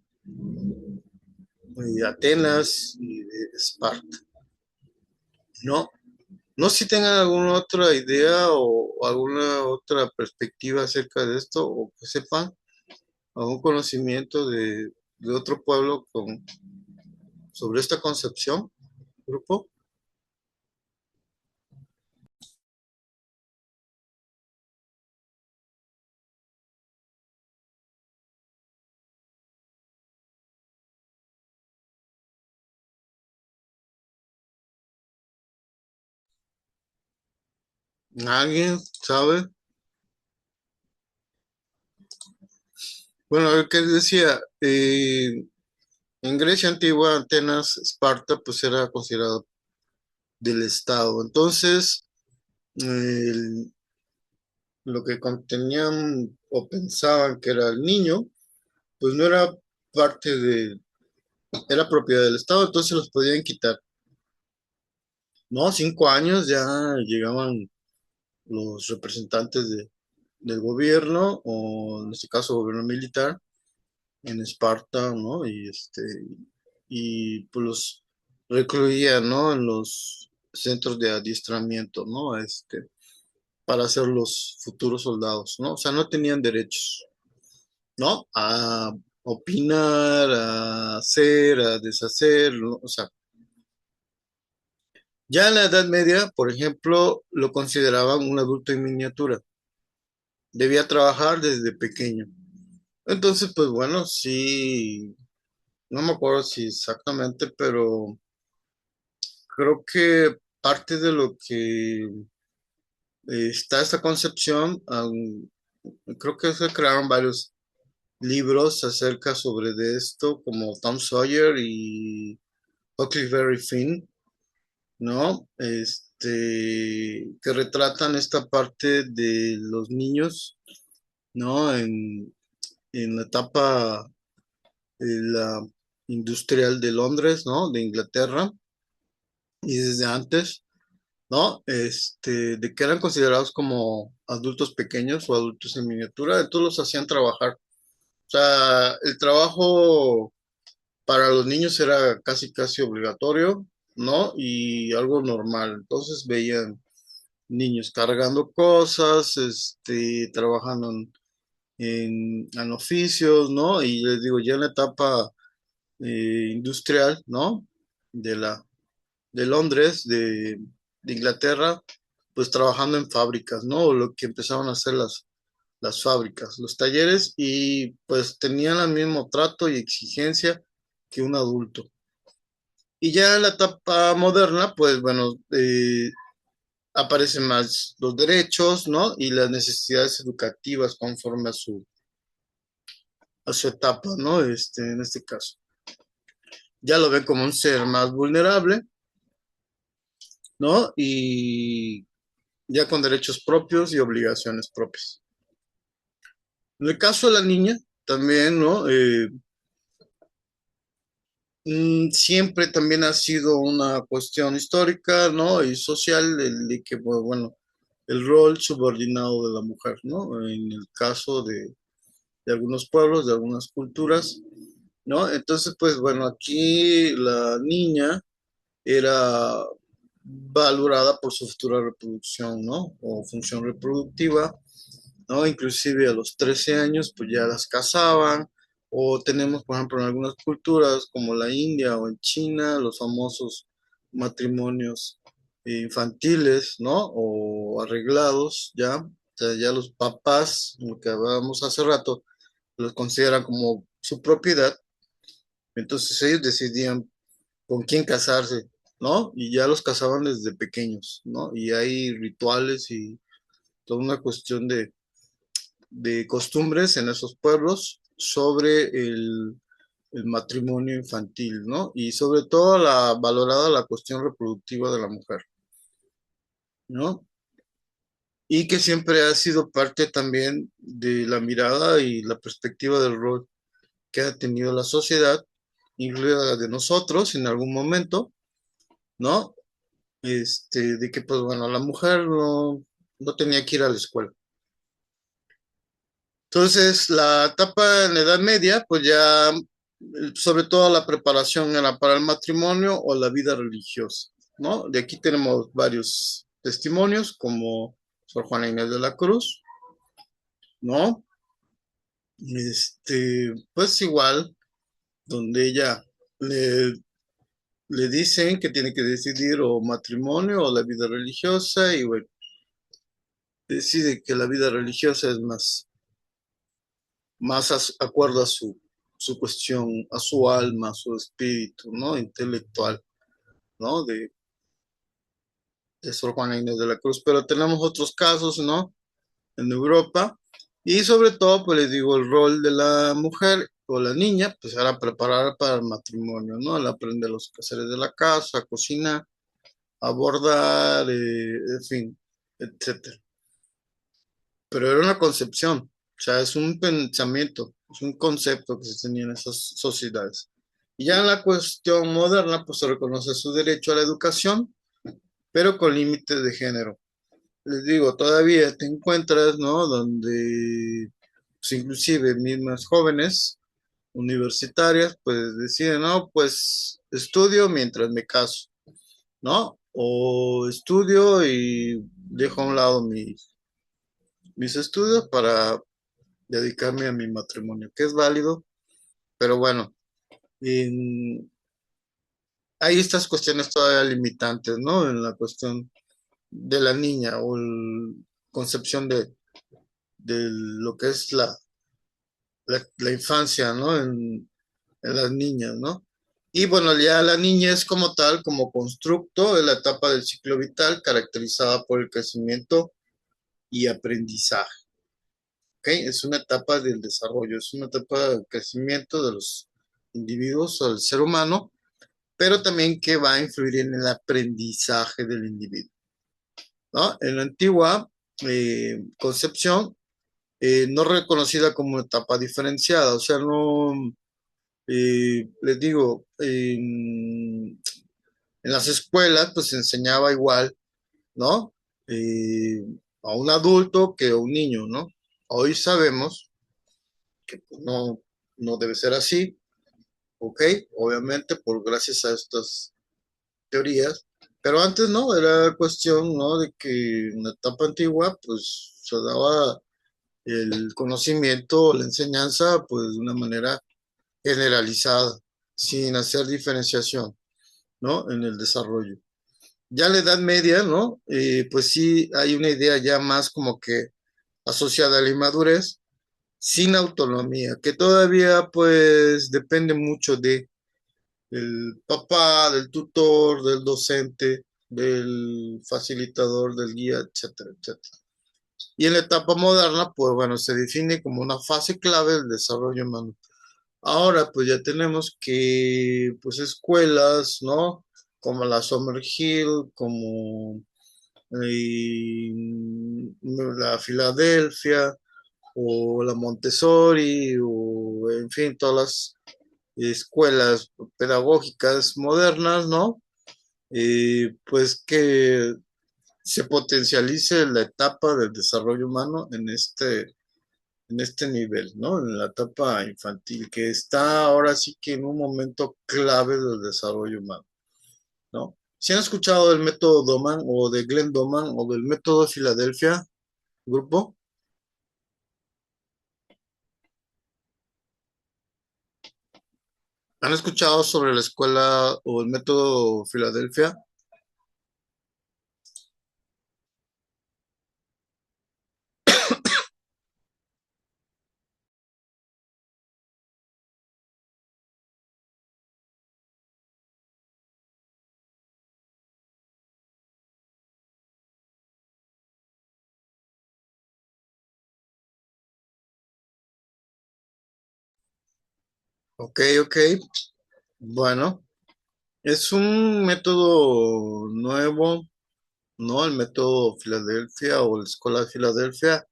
Atenas y de Esparta, ¿no? No sé si tengan alguna otra idea o alguna otra perspectiva acerca de esto o que sepan algún conocimiento de otro pueblo sobre esta concepción, grupo. ¿Alguien sabe? Bueno, a ver qué decía. En Grecia antigua, Atenas, Esparta, pues era considerado del Estado. Entonces, el- lo que contenían o pensaban que era el niño, pues no era parte era propiedad del Estado, entonces los podían quitar. No, 5 años ya llegaban los representantes del gobierno, o en este caso gobierno militar, en Esparta, ¿no? Y pues los recluían, ¿no? En los centros de adiestramiento, ¿no? Para ser los futuros soldados, ¿no? O sea, no tenían derechos, ¿no? A opinar, a hacer, a deshacer, ¿no? O sea, ya en la Edad Media, por ejemplo, lo consideraban un adulto en miniatura. Debía trabajar desde pequeño. Entonces, pues bueno, sí, no me acuerdo si exactamente, pero creo que parte de lo que está esta concepción, creo que se crearon varios libros acerca sobre de esto, como Tom Sawyer y Huckleberry Finn, ¿no? Que retratan esta parte de los niños, ¿no? En la etapa la industrial de Londres, ¿no? De Inglaterra, y desde antes, ¿no? De que eran considerados como adultos pequeños o adultos en miniatura, entonces los hacían trabajar. O sea, el trabajo para los niños era casi, casi obligatorio, ¿no? Y algo normal. Entonces veían niños cargando cosas, trabajando en oficios, ¿no? Y les digo, ya en la etapa industrial, ¿no? De de Londres, de Inglaterra, pues trabajando en fábricas, ¿no? Lo que empezaron a hacer las fábricas, los talleres, y pues tenían el mismo trato y exigencia que un adulto. Y ya en la etapa moderna, pues bueno, aparecen más los derechos, ¿no? Y las necesidades educativas conforme a su etapa, ¿no? En este caso. Ya lo ven como un ser más vulnerable, ¿no? Y ya con derechos propios y obligaciones propias. En el caso de la niña, también, ¿no? Siempre también ha sido una cuestión histórica, ¿no? Y social, el de que, pues, bueno, el rol subordinado de la mujer, ¿no? En el caso de algunos pueblos, de algunas culturas, ¿no? Entonces, pues, bueno, aquí la niña era valorada por su futura reproducción, ¿no? O función reproductiva, ¿no? Inclusive a los 13 años, pues ya las casaban, o tenemos, por ejemplo, en algunas culturas como la India o en China, los famosos matrimonios infantiles, ¿no? O arreglados, ¿ya? O sea, ya los papás, lo que hablábamos hace rato, los consideran como su propiedad, entonces ellos decidían con quién casarse, ¿no? Y ya los casaban desde pequeños, ¿no? Y hay rituales y toda una cuestión de costumbres en esos pueblos sobre el matrimonio infantil, ¿no? Y sobre todo la valorada la cuestión reproductiva de la mujer, ¿no? Y que siempre ha sido parte también de la mirada y la perspectiva del rol que ha tenido la sociedad, incluida la de nosotros en algún momento, ¿no? De que, pues bueno, la mujer no tenía que ir a la escuela. Entonces, la etapa en la Edad Media, pues ya, sobre todo la preparación era para el matrimonio o la vida religiosa, ¿no? De aquí tenemos varios testimonios, como Sor Juana Inés de la Cruz, ¿no? Pues igual, donde ella le, le dicen que tiene que decidir o matrimonio o la vida religiosa, y bueno, decide que la vida religiosa es más acuerdo a su cuestión, a su alma, a su espíritu, ¿no? Intelectual, ¿no? De Sor Juana Inés de la Cruz. Pero tenemos otros casos, ¿no? En Europa. Y sobre todo, pues les digo, el rol de la mujer o la niña, pues era preparar para el matrimonio, ¿no? El aprender los quehaceres de la casa, a cocinar, a bordar, en fin, etcétera. Pero era una concepción, o sea, es un pensamiento, es un concepto que se tenía en esas sociedades. Y ya en la cuestión moderna, pues se reconoce su derecho a la educación, pero con límites de género. Les digo, todavía te encuentras, ¿no? Donde, pues, inclusive mismas jóvenes universitarias, pues deciden, no, pues estudio mientras me caso, ¿no? O estudio y dejo a un lado mis estudios para dedicarme a mi matrimonio, que es válido, pero bueno, en- hay estas cuestiones todavía limitantes, ¿no? En la cuestión de la niña o la concepción de lo que es la infancia, ¿no? En las niñas, ¿no? Y bueno, ya la niñez como tal, como constructo, es la etapa del ciclo vital caracterizada por el crecimiento y aprendizaje. ¿Ok? Es una etapa del desarrollo, es una etapa del crecimiento de los individuos o del ser humano, pero también que va a influir en el aprendizaje del individuo, ¿no? En la antigua concepción, no reconocida como etapa diferenciada, o sea, no, les digo, en las escuelas pues se enseñaba igual, ¿no? Eh, a un adulto que a un niño, ¿no? Hoy sabemos que pues, no debe ser así, ¿ok? Obviamente, por gracias a estas teorías, pero antes no, era cuestión, ¿no? De que en la etapa antigua, pues se daba el conocimiento, la enseñanza, pues de una manera generalizada, sin hacer diferenciación, ¿no? En el desarrollo. Ya en la Edad Media, ¿no? Pues sí hay una idea ya más como que asociada a la inmadurez, sin autonomía, que todavía pues depende mucho del papá, del tutor, del docente, del facilitador, del guía, etcétera, etcétera. Y en la etapa moderna, pues bueno, se define como una fase clave del desarrollo humano. Ahora, pues ya tenemos que, pues escuelas, ¿no? Como la Summerhill, como la Filadelfia, o la Montessori, o en fin, todas las escuelas pedagógicas modernas, ¿no? Pues que se potencialice la etapa del desarrollo humano en este nivel, ¿no? En la etapa infantil, que está ahora sí que en un momento clave del desarrollo humano, ¿no? ¿Si han escuchado del método Doman o de Glenn Doman o del método Filadelfia, grupo? ¿Han escuchado sobre la escuela o el método Filadelfia? Ok, ok. Bueno, es un método nuevo, ¿no? El método Filadelfia o la escuela de Filadelfia,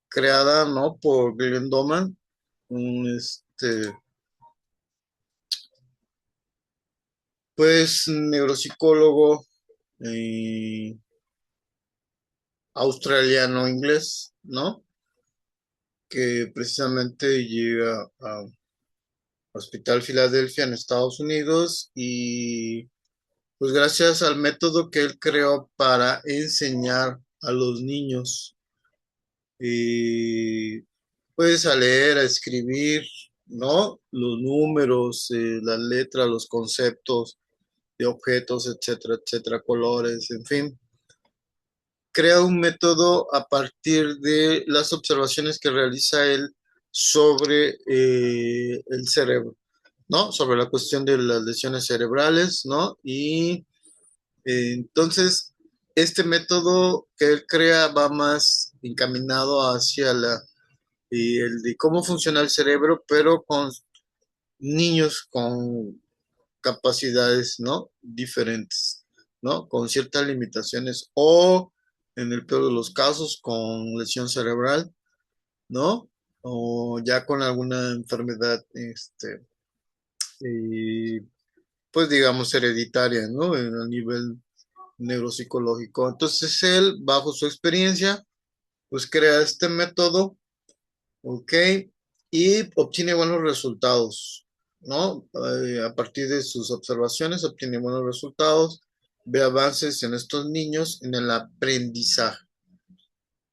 creada, ¿no? Por Glenn Doman, un, pues, neuropsicólogo eh, australiano-inglés, ¿no? Que precisamente llega a Hospital Filadelfia en Estados Unidos y pues gracias al método que él creó para enseñar a los niños, pues a leer, a escribir, ¿no? Los números, las letras, los conceptos de objetos, etcétera, etcétera, colores, en fin. Crea un método a partir de las observaciones que realiza él sobre el cerebro, ¿no? Sobre la cuestión de las lesiones cerebrales, ¿no? Y entonces, este método que él crea va más encaminado hacia el de cómo funciona el cerebro, pero con niños con capacidades, ¿no? Diferentes, ¿no? Con ciertas limitaciones o, en el peor de los casos, con lesión cerebral, ¿no? O ya con alguna enfermedad, eh, pues digamos, hereditaria, ¿no? En a nivel neuropsicológico. Entonces él, bajo su experiencia, pues crea este método, ¿ok? Y obtiene buenos resultados, ¿no? A partir de sus observaciones obtiene buenos resultados, ve avances en estos niños en el aprendizaje,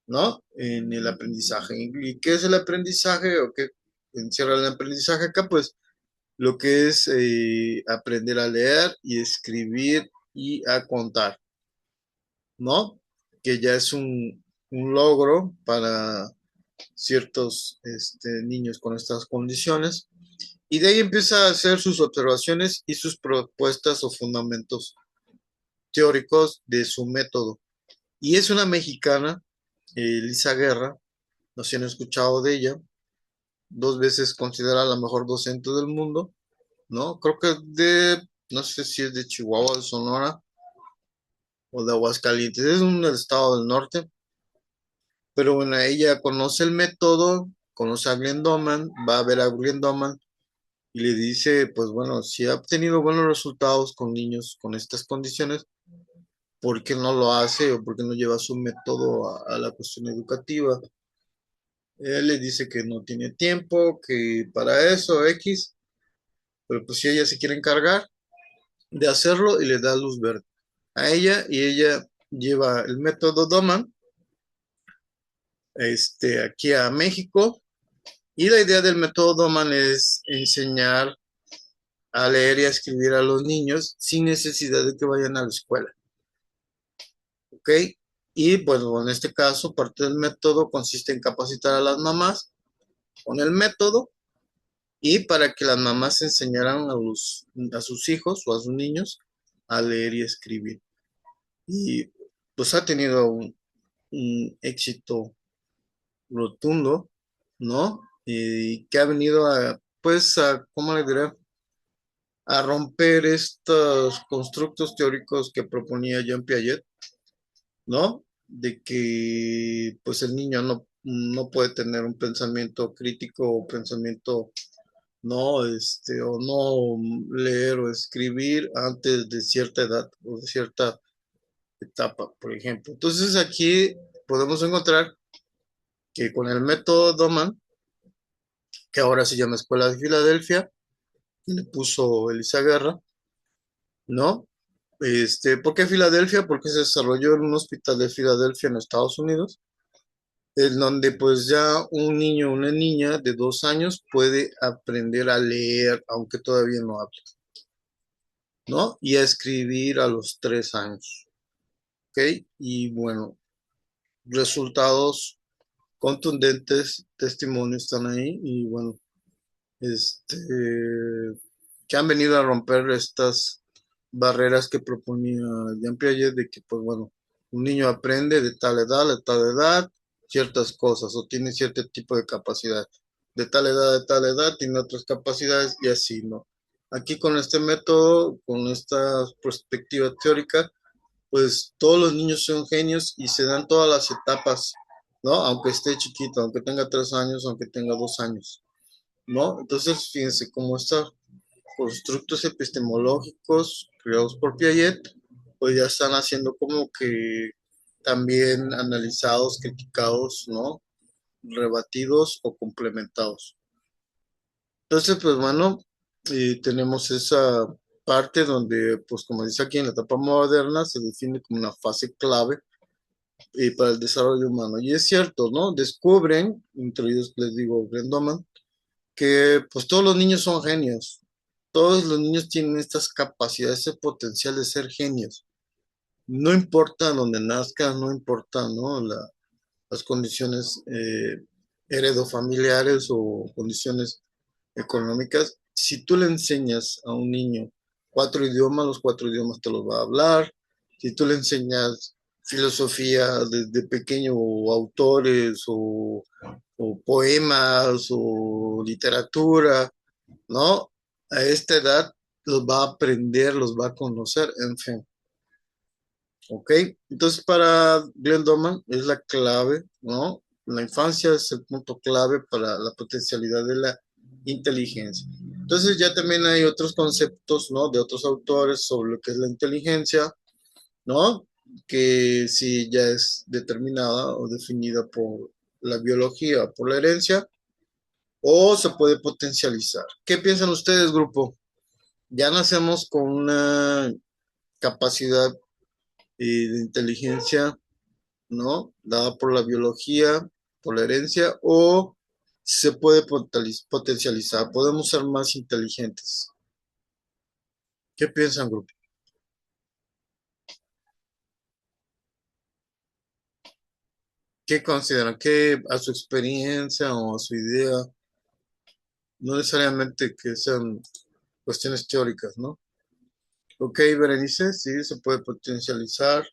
¿no? En el aprendizaje. ¿Y qué es el aprendizaje o qué encierra el aprendizaje acá? Pues lo que es aprender a leer y escribir y a contar, ¿no? Que ya es un logro para ciertos niños con estas condiciones. Y de ahí empieza a hacer sus observaciones y sus propuestas o fundamentos teóricos de su método. Y es una mexicana, Elisa Guerra, no sé si han escuchado de ella, 2 veces considerada la mejor docente del mundo, ¿no? Creo que no sé si es de Chihuahua, de Sonora o de Aguascalientes, es un estado del norte, pero bueno, ella conoce el método, conoce a Glenn Doman, va a ver a Glenn Doman y le dice, pues bueno, si ha obtenido buenos resultados con niños con estas condiciones, ¿por qué no lo hace o por qué no lleva su método a la cuestión educativa? Él le dice que no tiene tiempo, que para eso X, pero pues si ella se quiere encargar de hacerlo y le da luz verde a ella y ella lleva el método Doman aquí a México. Y la idea del método Doman es enseñar a leer y a escribir a los niños sin necesidad de que vayan a la escuela. ¿Ok? Y bueno, en este caso, parte del método consiste en capacitar a las mamás con el método y para que las mamás enseñaran a sus hijos o a sus niños a leer y escribir. Y pues ha tenido un éxito rotundo, ¿no? Y que ha venido pues, ¿cómo le diré? A romper estos constructos teóricos que proponía Jean Piaget, ¿no? De que pues el niño no no puede tener un pensamiento crítico o pensamiento, no, o no leer o escribir antes de cierta edad o de cierta etapa, por ejemplo. Entonces aquí podemos encontrar que con el método Doman, que ahora se llama Escuela de Filadelfia, le puso Elisa Guerra, ¿no? ¿Por qué Filadelfia? Porque se desarrolló en un hospital de Filadelfia en Estados Unidos, en donde pues ya un niño o una niña de 2 años puede aprender a leer, aunque todavía no hable, ¿no? Y a escribir a los 3 años, ¿ok? Y bueno, resultados contundentes, testimonios están ahí y bueno, este, que han venido a romper estas barreras que proponía Jean Piaget de que, pues bueno, un niño aprende de tal edad a tal edad ciertas cosas o tiene cierto tipo de capacidad. De tal edad a tal edad tiene otras capacidades y así, ¿no? Aquí con este método, con esta perspectiva teórica, pues todos los niños son genios y se dan todas las etapas, ¿no? Aunque esté chiquito, aunque tenga 3 años, aunque tenga 2 años, ¿no? Entonces, fíjense cómo estos constructos epistemológicos creados por Piaget, pues ya están haciendo como que también analizados, criticados, ¿no? Rebatidos o complementados. Entonces, pues bueno, tenemos esa parte donde, pues como dice aquí en la etapa moderna, se define como una fase clave para el desarrollo humano. Y es cierto, ¿no? Descubren, entre ellos les digo, Glendoman, que pues todos los niños son genios. Todos los niños tienen estas capacidades, ese potencial de ser genios. No importa dónde nazcan, no importa, ¿no? Las condiciones heredofamiliares o condiciones económicas. Si tú le enseñas a un niño 4 idiomas, los 4 idiomas te los va a hablar. Si tú le enseñas filosofía desde pequeño, o autores, o poemas, o literatura, ¿no? A esta edad los va a aprender, los va a conocer, en fin. ¿Ok? Entonces, para Glenn Doman es la clave, ¿no? La infancia es el punto clave para la potencialidad de la inteligencia. Entonces, ya también hay otros conceptos, ¿no? De otros autores sobre lo que es la inteligencia, ¿no? Que sí ya es determinada o definida por la biología, por la herencia, o se puede potencializar. ¿Qué piensan ustedes, grupo? ¿Ya nacemos con una capacidad de inteligencia, ¿no? Dada por la biología, por la herencia, o se puede potencializar? ¿Podemos ser más inteligentes? ¿Qué piensan, grupo? ¿Qué consideran? ¿Qué a su experiencia o a su idea? No necesariamente que sean cuestiones teóricas, ¿no? Ok, Berenice, sí, se puede potencializar.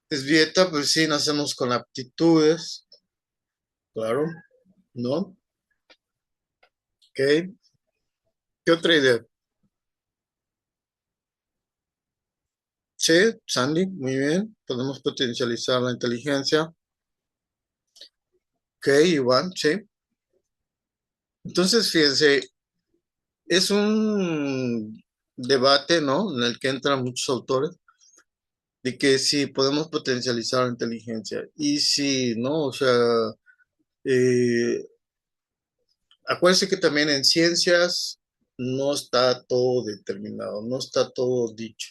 Es dieta, pues sí, nacemos con aptitudes, claro, ¿no? Ok, ¿qué otra idea? Sí, Sandy, muy bien, podemos potencializar la inteligencia. Ok, Iván, sí. Entonces, fíjense, es un debate, ¿no? En el que entran muchos autores de que sí podemos potencializar la inteligencia y sí, ¿no? O sea, eh, acuérdense que también en ciencias no está todo determinado, no está todo dicho.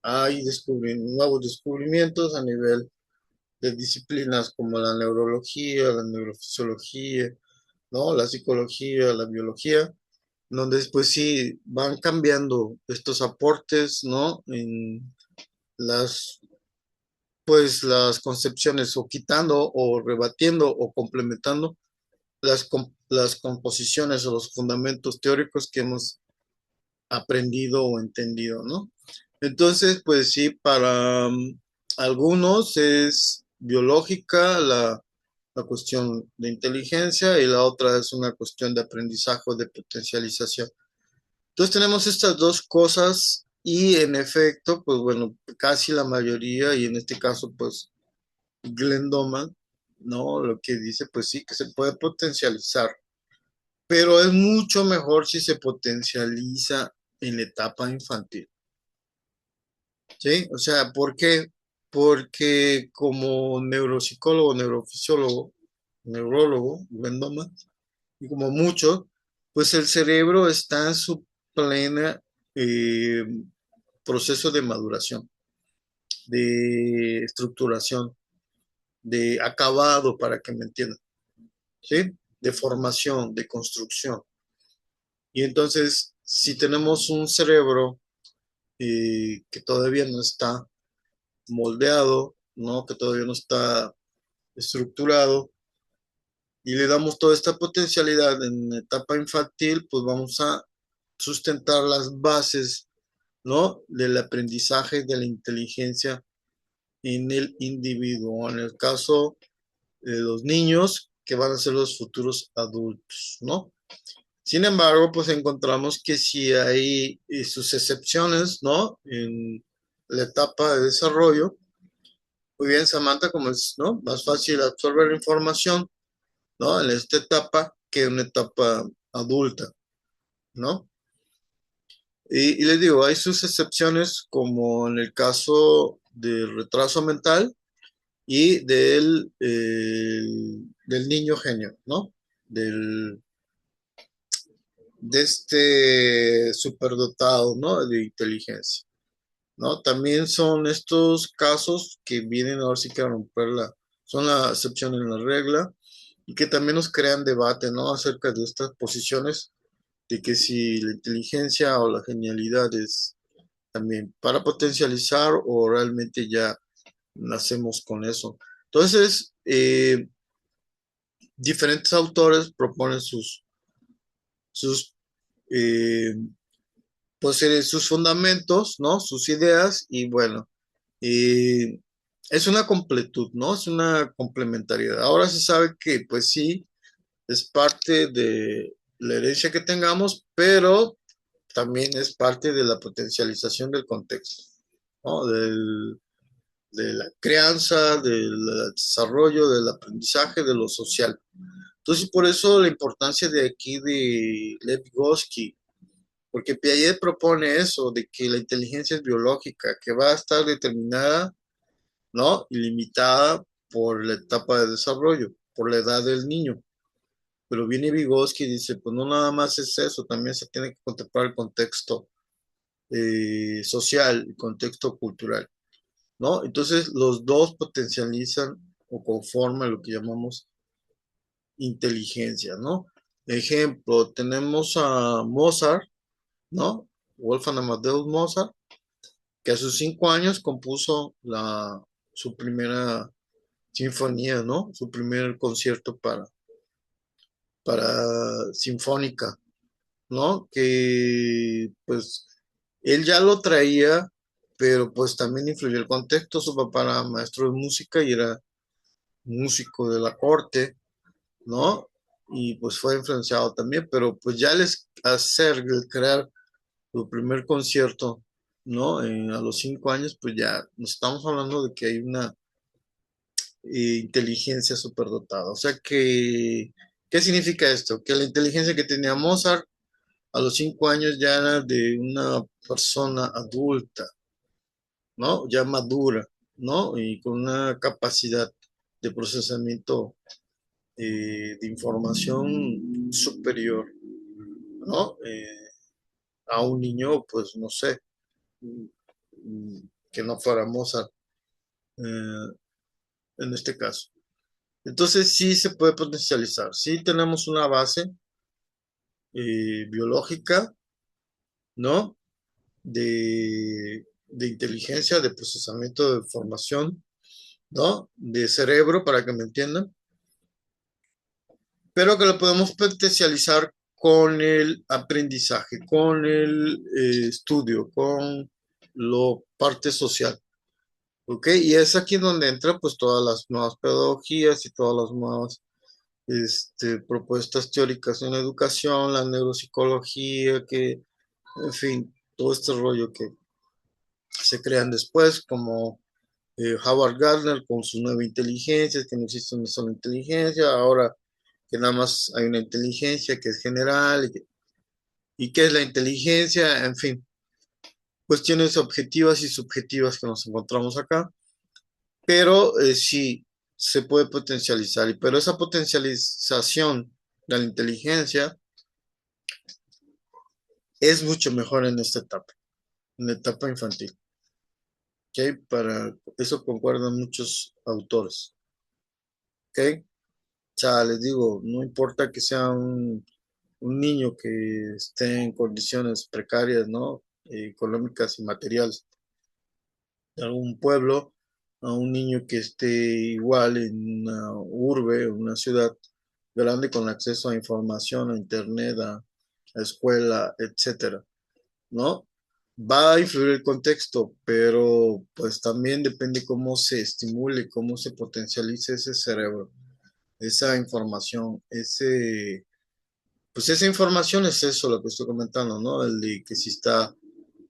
Hay nuevos descubrimientos a nivel de disciplinas como la neurología, la neurofisiología, ¿no? La psicología, la biología, donde después sí van cambiando estos aportes, ¿no? En las, pues las concepciones o quitando o rebatiendo o complementando las composiciones o los fundamentos teóricos que hemos aprendido o entendido, ¿no? Entonces, pues sí, para algunos es biológica la cuestión de inteligencia y la otra es una cuestión de aprendizaje o de potencialización. Entonces tenemos estas dos cosas y en efecto, pues bueno, casi la mayoría y en este caso, pues Glenn Doman ¿no? Lo que dice, pues sí, que se puede potencializar, pero es mucho mejor si se potencializa en la etapa infantil, ¿sí? O sea, ¿por qué? Porque como neuropsicólogo, neurofisiólogo, neurólogo, vendo más, y como muchos, pues el cerebro está en su plena eh, proceso de maduración, de estructuración, de acabado, para que me entiendan, ¿sí? De formación, de construcción. Y entonces, si tenemos un cerebro que todavía no está moldeado, ¿no? Que todavía no está estructurado, y le damos toda esta potencialidad en etapa infantil, pues vamos a sustentar las bases, ¿no? Del aprendizaje de la inteligencia en el individuo. En el caso de los niños, que van a ser los futuros adultos, ¿no? Sin embargo, pues encontramos que si hay sus excepciones, ¿no? En la etapa de desarrollo, muy bien, Samantha, como es, ¿no? Más fácil absorber información, ¿no? En esta etapa que en una etapa adulta, ¿no? Y les digo, hay sus excepciones, como en el caso del retraso mental y del niño genio, ¿no? De este superdotado, ¿no? De inteligencia, ¿no? También son estos casos que vienen ahora sí que a romper son la excepción en la regla y que también nos crean debate, ¿no? Acerca de estas posiciones de que si la inteligencia o la genialidad es también para potencializar o realmente ya nacemos con eso. Entonces, diferentes autores proponen sus eh, pues, sus fundamentos, ¿no? Sus ideas y bueno, es una completud, ¿no? Es una complementariedad. Ahora se sabe que pues sí, es parte de la herencia que tengamos, pero también es parte de la potencialización del contexto, ¿no? De la crianza, del desarrollo, del aprendizaje, de lo social. Entonces, por eso la importancia de aquí de Lev Vygotsky, porque Piaget propone eso, de que la inteligencia es biológica, que va a estar determinada, ¿no? Y limitada por la etapa de desarrollo, por la edad del niño. Pero viene Vygotsky y dice, pues no nada más es eso, también se tiene que contemplar el contexto social, el contexto cultural, ¿no? Entonces los dos potencializan o conforman lo que llamamos inteligencia, ¿no? Ejemplo, tenemos a Mozart, ¿no? Wolfgang Amadeus Mozart, que a sus 5 años compuso su primera sinfonía, ¿no? Su primer concierto para sinfónica, ¿no? Que pues él ya lo traía, pero pues también influyó el contexto. Su papá era maestro de música y era músico de la corte, ¿no? Y pues fue influenciado también, pero pues ya el crear su primer concierto, ¿no? A los 5 años, pues ya nos estamos hablando de que hay una inteligencia superdotada. O sea que, ¿qué significa esto? Que la inteligencia que tenía Mozart a los 5 años ya era de una persona adulta, ¿no? Ya madura, ¿no? Y con una capacidad de procesamiento de información superior, ¿no? A un niño, pues no sé, que no fuera Mozart eh, en este caso. Entonces sí se puede potencializar, sí tenemos una base biológica, ¿no? De inteligencia, de procesamiento de información, ¿no? De cerebro, para que me entiendan, pero que lo podemos potencializar con el aprendizaje, con el estudio, con la parte social. ¿Ok? Y es aquí donde entra pues todas las nuevas pedagogías y todas las nuevas propuestas teóricas en educación, la neuropsicología, en fin, todo este rollo que se crean después, como Howard Gardner con sus nueve inteligencias, que no existe una sola inteligencia, ahora que nada más hay una inteligencia que es general, y qué es la inteligencia, en fin, cuestiones objetivas y subjetivas que nos encontramos acá, pero sí se puede potencializar, pero esa potencialización de la inteligencia es mucho mejor en la etapa infantil. ¿Okay? Para eso concuerdan muchos autores. ¿Okay? O sea, les digo, no importa que sea un niño que esté en condiciones precarias, ¿no? Económicas y materiales de algún pueblo, a un niño que esté igual en una urbe, una ciudad grande con acceso a información, a internet, a escuela, etcétera, ¿no? Va a influir el contexto, pero pues también depende cómo se estimule, cómo se potencialice ese cerebro, esa información, pues esa información es eso lo que estoy comentando, ¿no? El de que si está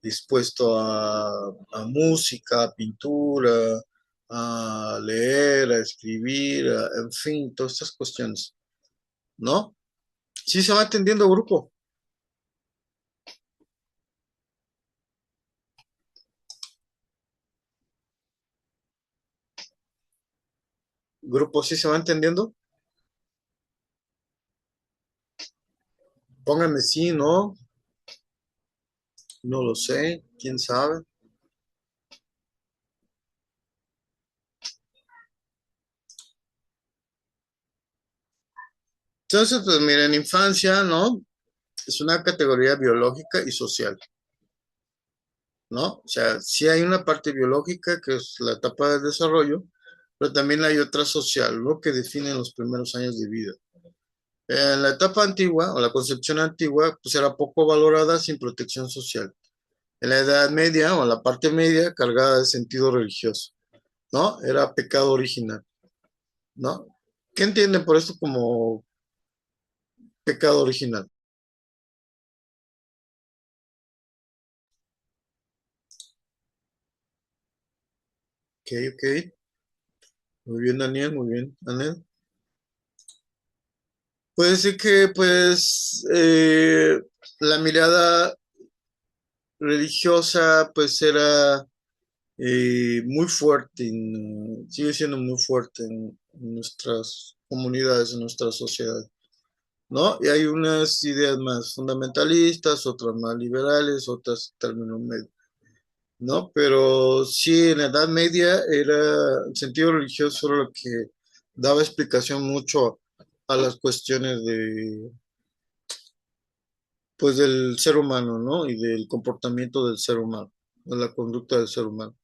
dispuesto a música, a pintura, a leer, a escribir, en fin, todas estas cuestiones, ¿no? Sí se va entendiendo, grupo. Grupo, sí se va entendiendo. Pónganme sí, ¿no? No lo sé, quién sabe. Entonces, pues miren, infancia, ¿no? Es una categoría biológica y social, ¿no? O sea, sí hay una parte biológica que es la etapa de desarrollo, pero también hay otra social, ¿no? Que define los primeros años de vida. En la etapa antigua, o la concepción antigua, pues era poco valorada sin protección social. En la Edad Media, o la parte media, cargada de sentido religioso, ¿no? Era pecado original, ¿no? ¿Qué entienden por esto como pecado original? Ok, ok. Muy bien, Daniel, muy bien, Daniel. Puede ser que, pues, la mirada religiosa, pues, era muy fuerte, sigue siendo muy fuerte en nuestras comunidades, en nuestra sociedad, ¿no? Y hay unas ideas más fundamentalistas, otras más liberales, otras términos medios, ¿no? Pero sí, en la Edad Media era el sentido religioso era lo que daba explicación mucho a las cuestiones pues, del ser humano, ¿no? Y del comportamiento del ser humano, de la conducta del ser humano,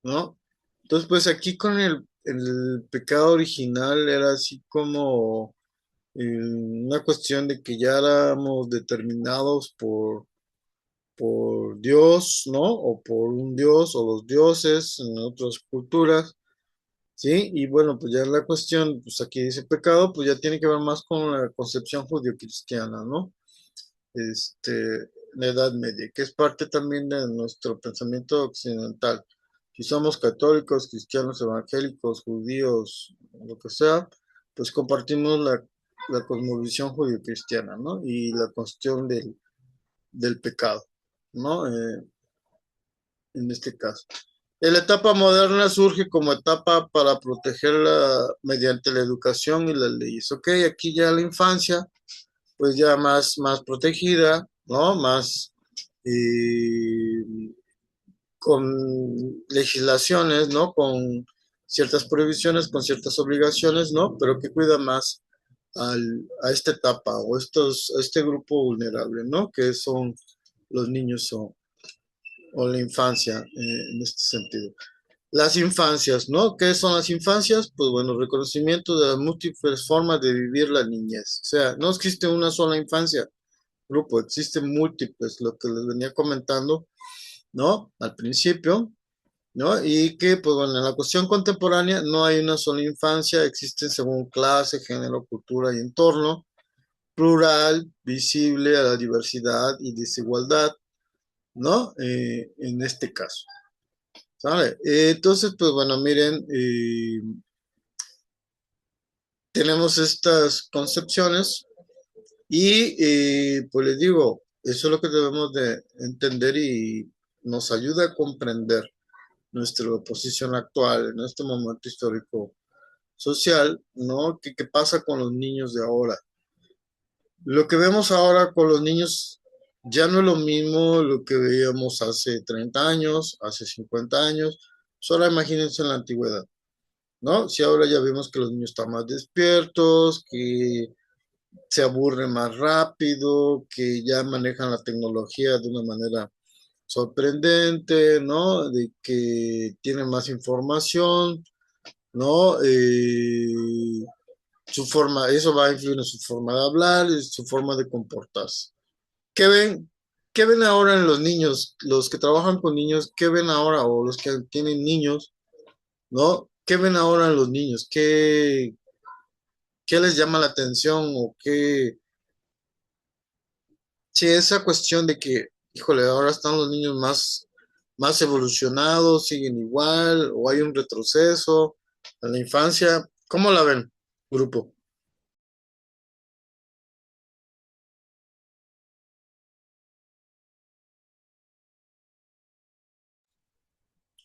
¿no? Entonces, pues aquí con el pecado original era así como una cuestión de que ya éramos determinados por Dios, ¿no? O por un Dios o los dioses en otras culturas, ¿sí? Y bueno, pues ya la cuestión, pues aquí dice pecado, pues ya tiene que ver más con la concepción judio-cristiana, ¿no? La Edad Media, que es parte también de nuestro pensamiento occidental. Si somos católicos, cristianos, evangélicos, judíos, lo que sea, pues compartimos la cosmovisión judío-cristiana, ¿no? Y la cuestión del pecado, ¿no? En este caso. La etapa moderna surge como etapa para protegerla mediante la educación y las leyes. Ok, aquí ya la infancia, pues ya más protegida, ¿no? Más eh, con legislaciones, ¿no? Con ciertas prohibiciones, con ciertas obligaciones, ¿no? Pero que cuida más a esta etapa o a este grupo vulnerable, ¿no? Que son los niños o la infancia en este sentido. Las infancias, ¿no? ¿Qué son las infancias? Pues bueno, reconocimiento de las múltiples formas de vivir la niñez. O sea, no existe una sola infancia, grupo, existen múltiples, lo que les venía comentando, ¿no? Al principio, ¿no? Y que, pues bueno, en la cuestión contemporánea no hay una sola infancia, existen según clase, género, cultura y entorno, plural, visible a la diversidad y desigualdad, ¿no? En este caso. ¿Sale? Entonces, pues bueno, miren, tenemos estas concepciones y pues les digo, eso es lo que debemos de entender y nos ayuda a comprender nuestra posición actual en este momento histórico social, ¿no? ¿Qué pasa con los niños de ahora? Lo que vemos ahora con los niños ya no es lo mismo lo que veíamos hace 30 años, hace 50 años. Solo imagínense en la antigüedad, ¿no? Si ahora ya vemos que los niños están más despiertos, que se aburren más rápido, que ya manejan la tecnología de una manera sorprendente, ¿no? De que tienen más información, ¿no? Su forma, eso va a influir en su forma de hablar, en su forma de comportarse. ¿Qué ven? ¿Qué ven ahora en los niños? Los que trabajan con niños, ¿qué ven ahora? O los que tienen niños, ¿no? ¿Qué ven ahora en los niños? ¿Qué les llama la atención? O qué, si esa cuestión de que, híjole, ahora están los niños más evolucionados, siguen igual, o hay un retroceso en la infancia, ¿cómo la ven, grupo?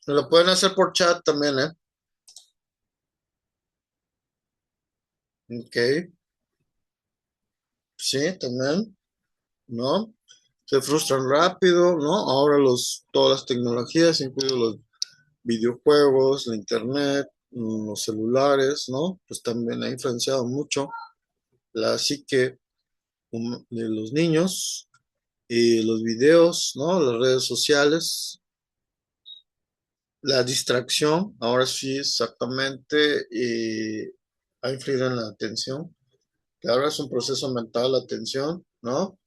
Lo pueden hacer por chat también, ¿eh? Ok, sí, también, ¿no? Se frustran rápido, ¿no? Ahora todas las tecnologías, incluidos los videojuegos, la internet, los celulares, ¿no? Pues también ha influenciado mucho la psique de los niños y los videos, ¿no? Las redes sociales, la distracción, ahora sí exactamente, ha influido en la atención, que ahora es un proceso mental, la atención, ¿no?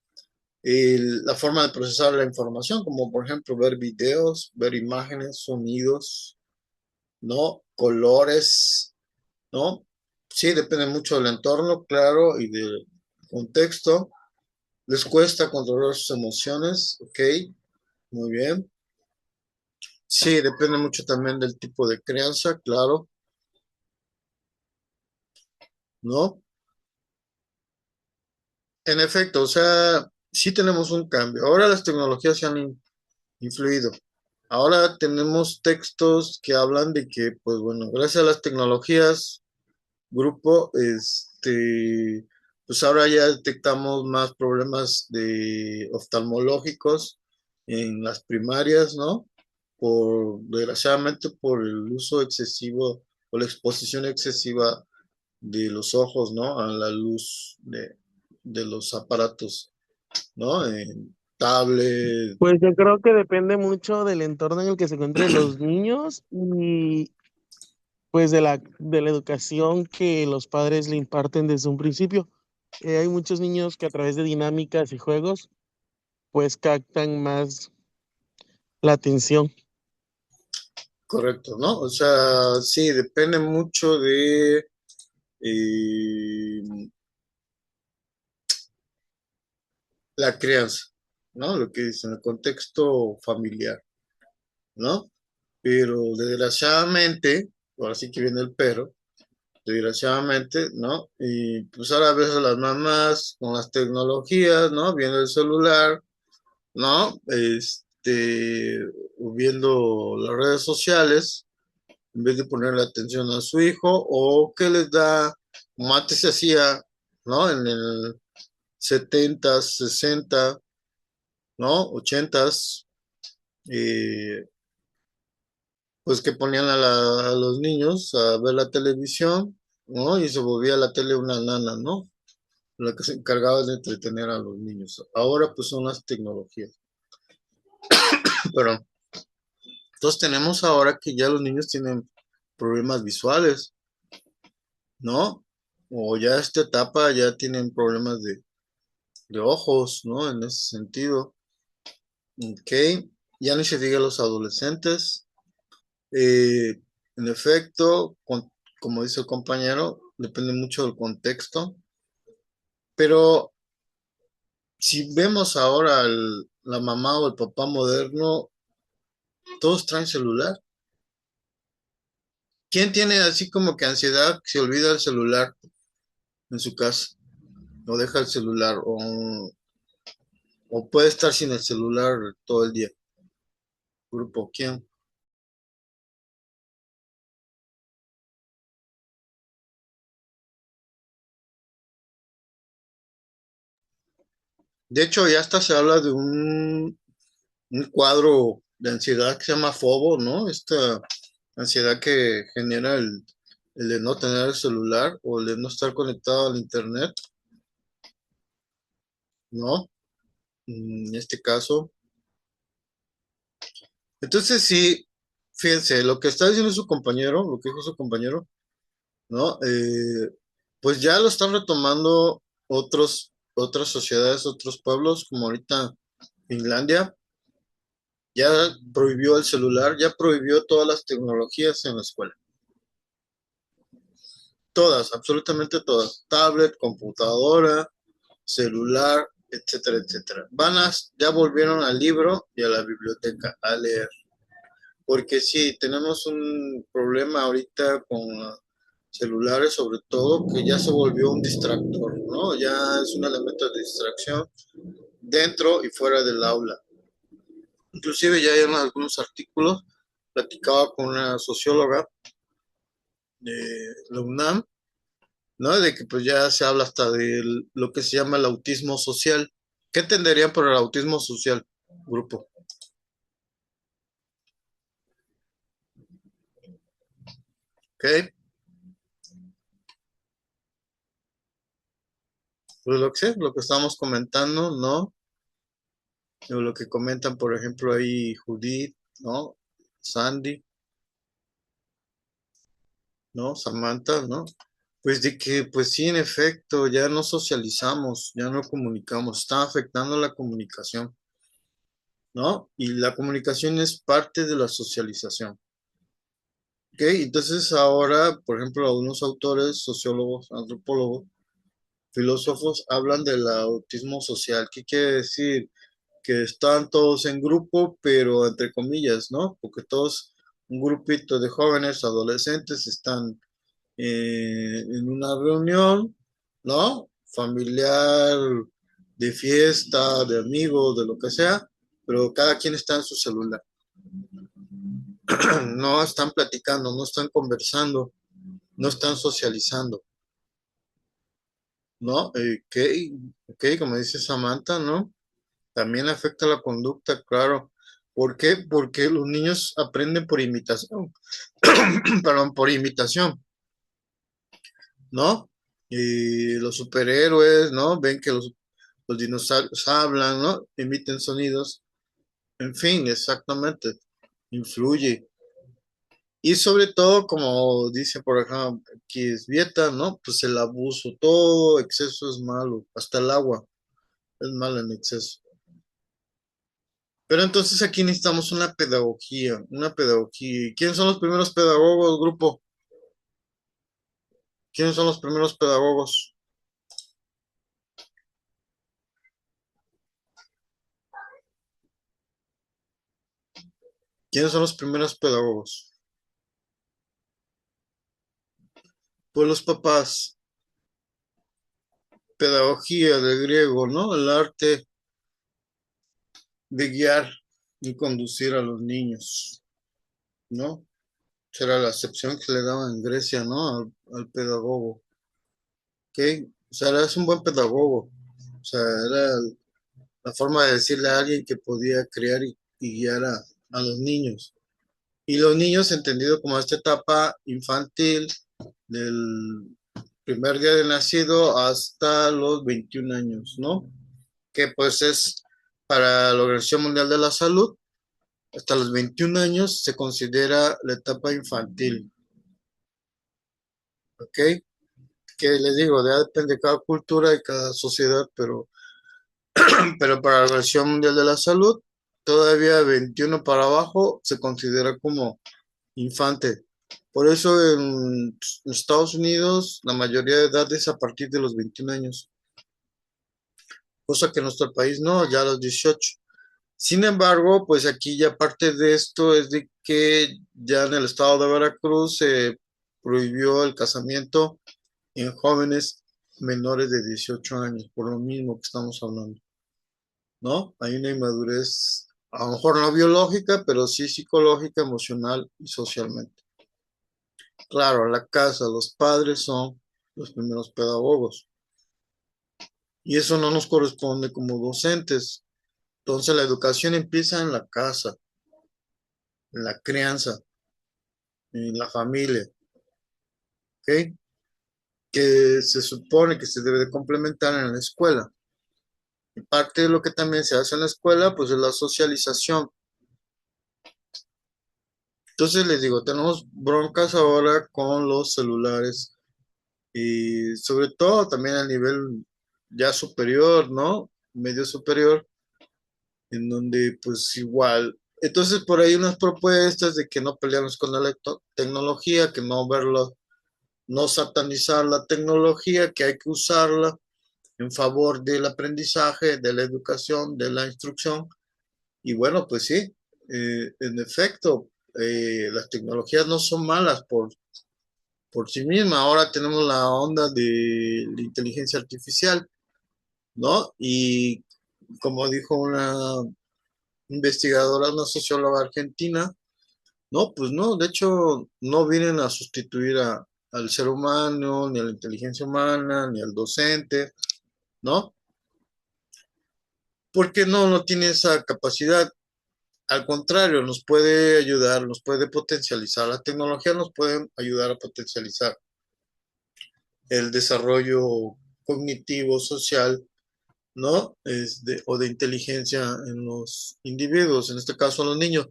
Y la forma de procesar la información, como por ejemplo ver videos, ver imágenes, sonidos, ¿no? Colores, ¿no? Sí, depende mucho del entorno, claro, y del contexto. Les cuesta controlar sus emociones, ok, muy bien. Sí, depende mucho también del tipo de crianza, claro, ¿no? En efecto, o sea, sí tenemos un cambio. Ahora las tecnologías se han influido. Ahora tenemos textos que hablan de que, pues bueno, gracias a las tecnologías, grupo, pues ahora ya detectamos más problemas de oftalmológicos en las primarias, ¿no? Desgraciadamente por el uso excesivo o la exposición excesiva de los ojos, ¿no? A la luz de los aparatos, ¿no? En tablet. Pues yo creo que depende mucho del entorno en el que se encuentren los niños y pues de la educación que los padres le imparten desde un principio. Hay muchos niños que a través de dinámicas y juegos pues captan más la atención. Correcto, ¿no? O sea, sí, depende mucho de eh, la crianza, ¿no? Lo que dice en el contexto familiar, ¿no? Pero desgraciadamente, ahora sí que viene el pero, desgraciadamente, ¿no? Y pues ahora ves a las mamás con las tecnologías, ¿no? Viendo el celular, ¿no? Viendo las redes sociales, en vez de ponerle atención a su hijo, o que les da, como antes se hacía, ¿no? En el 70, 60, ¿no? 80, pues que ponían a los niños a ver la televisión, ¿no? Y se volvía la tele una nana, ¿no? La que se encargaba de entretener a los niños. Ahora pues son las tecnologías. Pero entonces tenemos ahora que ya los niños tienen problemas visuales, ¿no? O ya esta etapa ya tienen problemas de ojos, ¿no? En ese sentido. Ok, ya ni se diga los adolescentes. En efecto, como dice el compañero, depende mucho del contexto, pero si vemos ahora la mamá o el papá moderno, todos traen celular, ¿Quién tiene así como que ansiedad que se olvida el celular en su casa? O deja el celular, o puede estar sin el celular todo el día. Grupo, ¿quién? De hecho, ya hasta se habla de un cuadro de ansiedad que se llama FOBO, ¿no? Esta ansiedad que genera el de no tener el celular o el de no estar conectado al internet, ¿no? En este caso. Entonces, sí, fíjense, lo que está diciendo su compañero, lo que dijo su compañero, ¿no? Pues ya lo están retomando otras sociedades, otros pueblos, como ahorita Finlandia, ya prohibió el celular, ya prohibió todas las tecnologías en la escuela. Todas, absolutamente todas. Tablet, computadora, celular, etcétera, etcétera. Ya volvieron al libro y a la biblioteca a leer. Porque sí, tenemos un problema ahorita con celulares, sobre todo, que ya se volvió un distractor, ¿no? Ya es un elemento de distracción dentro y fuera del aula. Inclusive ya hay en algunos artículos, platicaba con una socióloga de la UNAM, ¿no? De que pues ya se habla hasta de lo que se llama el autismo social. ¿Qué entenderían por el autismo social, grupo? ¿Ok? Pues lo que sé, lo que estamos comentando, ¿no? O lo que comentan, por ejemplo, ahí Judith, ¿no? Sandy, ¿no? Samantha, ¿no? Pues de que, pues sí, en efecto, ya no socializamos, ya no comunicamos, está afectando la comunicación, ¿no? Y la comunicación es parte de la socialización. ¿Ok? Entonces ahora, por ejemplo, algunos autores, sociólogos, antropólogos, filósofos hablan del autismo social. ¿Qué quiere decir? Que están todos en grupo, pero entre comillas, ¿no? Porque todos, un grupito de jóvenes, adolescentes, están en una reunión, ¿no? Familiar, de fiesta, de amigos, de lo que sea, pero cada quien está en su celular. No están platicando, no están conversando, no están socializando, ¿no? Como dice Samantha, ¿no? También afecta la conducta, claro. ¿Por qué? Porque los niños aprenden por imitación, perdón, por imitación, ¿no? Y los superhéroes, ¿no? Ven que los dinosaurios hablan, ¿no? Emiten sonidos, en fin, exactamente, influye. Y sobre todo, como dice por ejemplo, que es dieta, ¿no? Pues el abuso, todo exceso es malo, hasta el agua es malo en exceso. Pero entonces aquí necesitamos una pedagogía, una pedagogía. ¿Quiénes son los primeros pedagogos, grupo? ¿Quiénes son los primeros pedagogos? ¿Quiénes son los primeros pedagogos? Pues los papás, pedagogía del griego, ¿no? El arte de guiar y conducir a los niños, ¿no? Será la acepción que le daban en Grecia, ¿no? Al pedagogo, ¿ok? O sea, es un buen pedagogo. O sea, era la forma de decirle a alguien que podía criar y guiar a los niños. Y los niños entendido como esta etapa infantil del primer día de nacido hasta los 21 años, ¿no? Que pues es para la Organización Mundial de la Salud, hasta los 21 años se considera la etapa infantil, ¿ok? Que les digo, ya depende de cada cultura y cada sociedad, pero para la Organización Mundial de la Salud, todavía 21 para abajo se considera como infante. Por eso en Estados Unidos la mayoría de edad es a partir de los 21 años, cosa que en nuestro país no, ya a los 18. Sin embargo, pues aquí ya parte de esto es de que ya en el estado de Veracruz se prohibió el casamiento en jóvenes menores de 18 años, por lo mismo que estamos hablando, ¿no? Hay una inmadurez, a lo mejor no biológica, pero sí psicológica, emocional y socialmente. Claro, la casa, los padres son los primeros pedagogos y eso no nos corresponde como docentes. Entonces la educación empieza en la casa, en la crianza, en la familia, ¿ok? Que se supone que se debe de complementar en la escuela. Y parte de lo que también se hace en la escuela, pues es la socialización. Entonces les digo, tenemos broncas ahora con los celulares y sobre todo también a nivel ya superior, ¿no? Medio superior, en donde pues igual. Entonces por ahí unas propuestas de que no pelearnos con la tecnología, que no verlo, no satanizar la tecnología, que hay que usarla en favor del aprendizaje, de la educación, de la instrucción. Y bueno, pues sí, en efecto, las tecnologías no son malas por sí mismas. Ahora tenemos la onda de la inteligencia artificial, ¿no? Y como dijo una investigadora, una socióloga argentina, no, pues no, de hecho no vienen a sustituir al ser humano, ni a la inteligencia humana, ni al docente, ¿no? Porque no tiene esa capacidad. Al contrario, nos puede ayudar, nos puede potencializar. La tecnología nos puede ayudar a potencializar el desarrollo cognitivo, social, ¿no? O de inteligencia en los individuos, en este caso en los niños,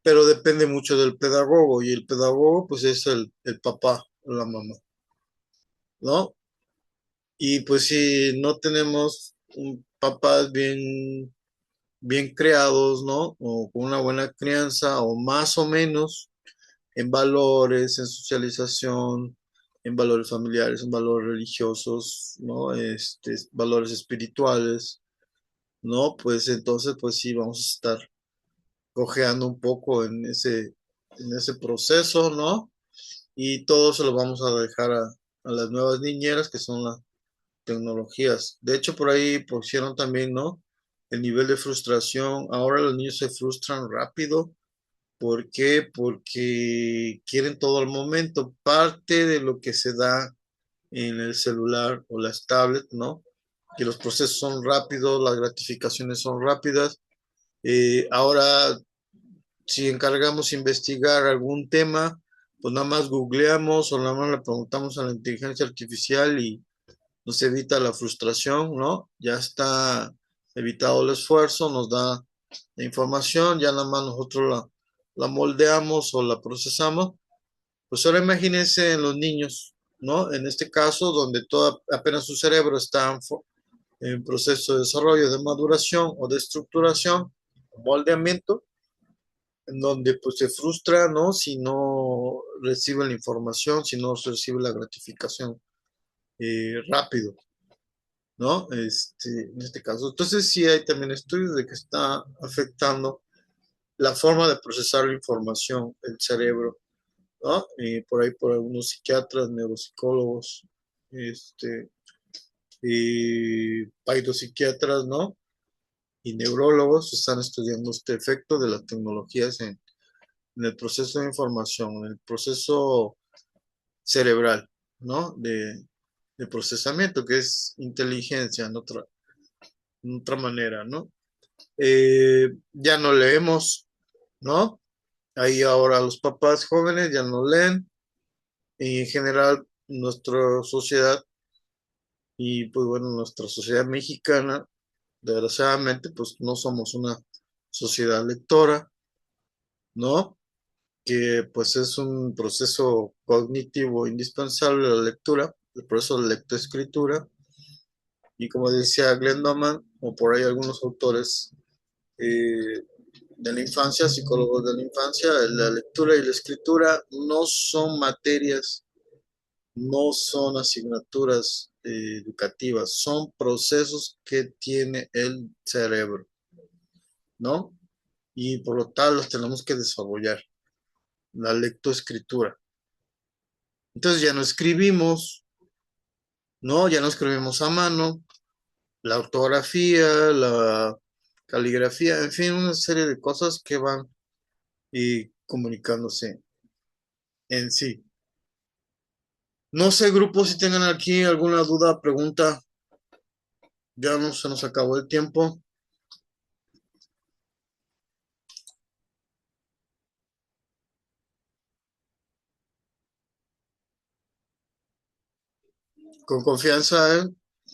pero depende mucho del pedagogo y el pedagogo pues es el papá o la mamá, ¿no? Y pues si no tenemos papás bien creados, ¿no? O con una buena crianza o más o menos en valores, en socialización, en valores familiares, en valores religiosos, ¿no? Valores espirituales, ¿no? Pues entonces, pues sí, vamos a estar cojeando un poco en ese proceso, ¿no? Y todo se lo vamos a dejar a las nuevas niñeras, que son las tecnologías. De hecho, por ahí pusieron también, ¿no? El nivel de frustración. Ahora los niños se frustran rápido. ¿Por qué? Porque quieren todo al momento. Parte de lo que se da en el celular o las tablets, ¿no? Que los procesos son rápidos, las gratificaciones son rápidas. Ahora, si encargamos investigar algún tema, pues nada más googleamos o nada más le preguntamos a la inteligencia artificial y nos evita la frustración, ¿no? Ya está evitado el esfuerzo, nos da la información, ya nada más nosotros la moldeamos o la procesamos. Pues ahora imagínense en los niños, ¿no? En este caso, donde todo, apenas su cerebro está en proceso de desarrollo, de maduración o de estructuración, moldeamiento, en donde pues se frustra, ¿no? Si no recibe la información, si no recibe la gratificación rápido, ¿no? En este caso. Entonces sí hay también estudios de que está afectando la forma de procesar la información, el cerebro, ¿no? Por ahí por algunos psiquiatras, neuropsicólogos, este, y psiquiatras, ¿no? Y neurólogos están estudiando este efecto de las tecnologías en el proceso de información, en el proceso cerebral, ¿no? De procesamiento, que es inteligencia en otra manera, ¿no? Ya no leemos, ¿no? Ahí ahora los papás jóvenes ya no leen y en general nuestra sociedad y pues bueno, nuestra sociedad mexicana, desgraciadamente, pues no somos una sociedad lectora, ¿no? Que pues es un proceso cognitivo indispensable la lectura, por eso la lectoescritura, y como decía Glendoman, o por ahí algunos autores de la infancia, psicólogos de la infancia, la lectura y la escritura no son materias, no son asignaturas educativas, son procesos que tiene el cerebro, ¿no? Y por lo tal los tenemos que desarrollar, la lectoescritura. Entonces ya no escribimos, ¿no? Ya no escribimos a mano, la ortografía, la caligrafía, en fin, una serie de cosas que van y comunicándose en sí. No sé, grupo, si tengan aquí alguna duda, pregunta. Ya no se nos acabó el tiempo. Con confianza, ¿eh?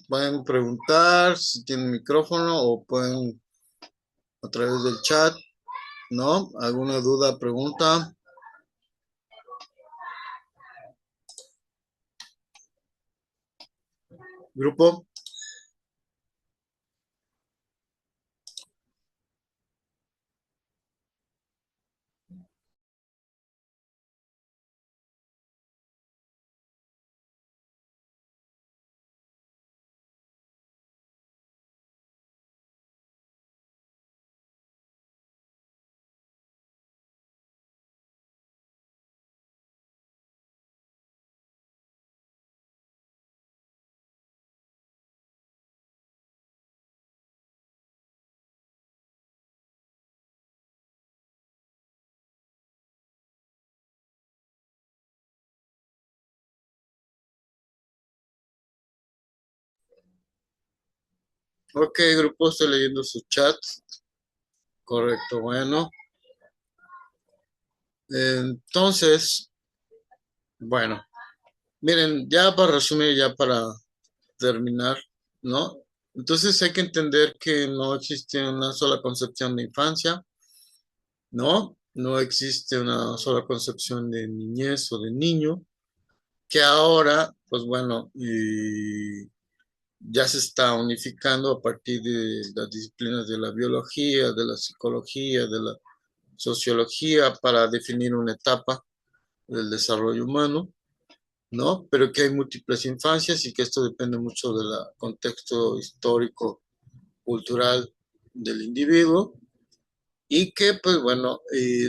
Pueden preguntar si tienen micrófono o pueden a través del chat, ¿no? ¿Alguna duda, pregunta? Grupo. Ok, grupo, estoy leyendo su chat. Correcto, bueno. Entonces, bueno, miren, ya para resumir, ya para terminar, ¿no? Entonces hay que entender que no existe una sola concepción de infancia, ¿no? No existe una sola concepción de niñez o de niño, que ahora, pues bueno, y ya se está unificando a partir de las disciplinas de la biología, de la psicología, de la sociología para definir una etapa del desarrollo humano, ¿no? Pero que hay múltiples infancias y que esto depende mucho del contexto histórico, cultural del individuo y que, pues bueno,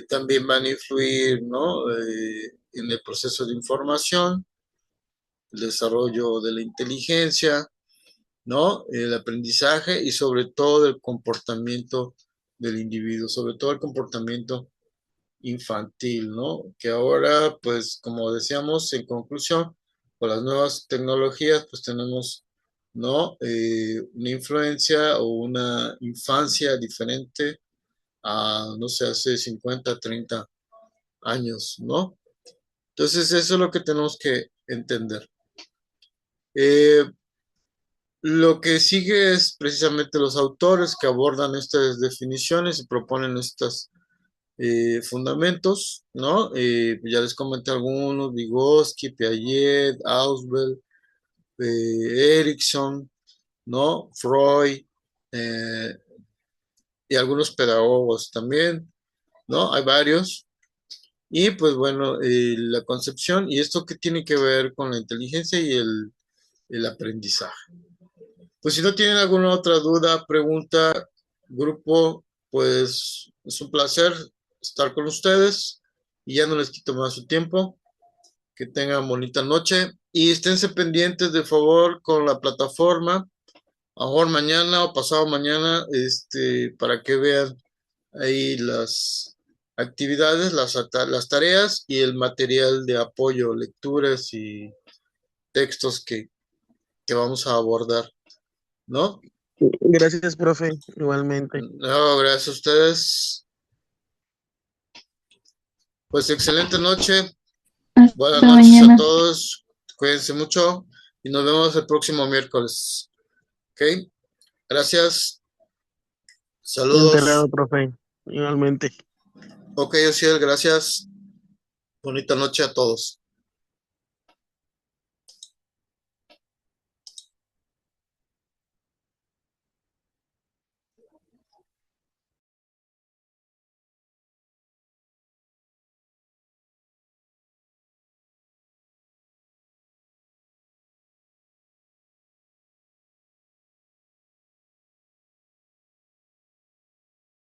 también van a influir, ¿no? En el proceso de información, el desarrollo de la inteligencia, ¿no? El aprendizaje y sobre todo el comportamiento del individuo, sobre todo el comportamiento infantil, ¿no? Que ahora, pues, como decíamos, en conclusión, con las nuevas tecnologías, pues tenemos, ¿no? Una influencia o una infancia diferente a, no sé, hace 50, 30 años, ¿no? Entonces, eso es lo que tenemos que entender. Eh, lo que sigue es precisamente los autores que abordan estas definiciones y proponen estos fundamentos, ¿no? Ya les comenté algunos, Vygotsky, Piaget, Ausubel, Erickson, ¿no? Freud, eh, y algunos pedagogos también, ¿no? Hay varios. Y pues bueno, la concepción y esto que tiene que ver con la inteligencia y el aprendizaje. Pues si no tienen alguna otra duda, pregunta, grupo, pues es un placer estar con ustedes y ya no les quito más su tiempo. Que tengan bonita noche y esténse pendientes de favor con la plataforma, a lo mejor mañana o pasado mañana, para que vean ahí las actividades, las tareas y el material de apoyo, lecturas y textos que vamos a abordar, ¿no? Gracias, profe, igualmente. No, gracias a ustedes. Pues excelente noche. Buenas Hasta noches a mañana. todos. Cuídense mucho y nos vemos el próximo miércoles. ¿Ok? Gracias. Enterado, Saludos. profe, igualmente. Ok, Ociel, gracias. Bonita noche a todos.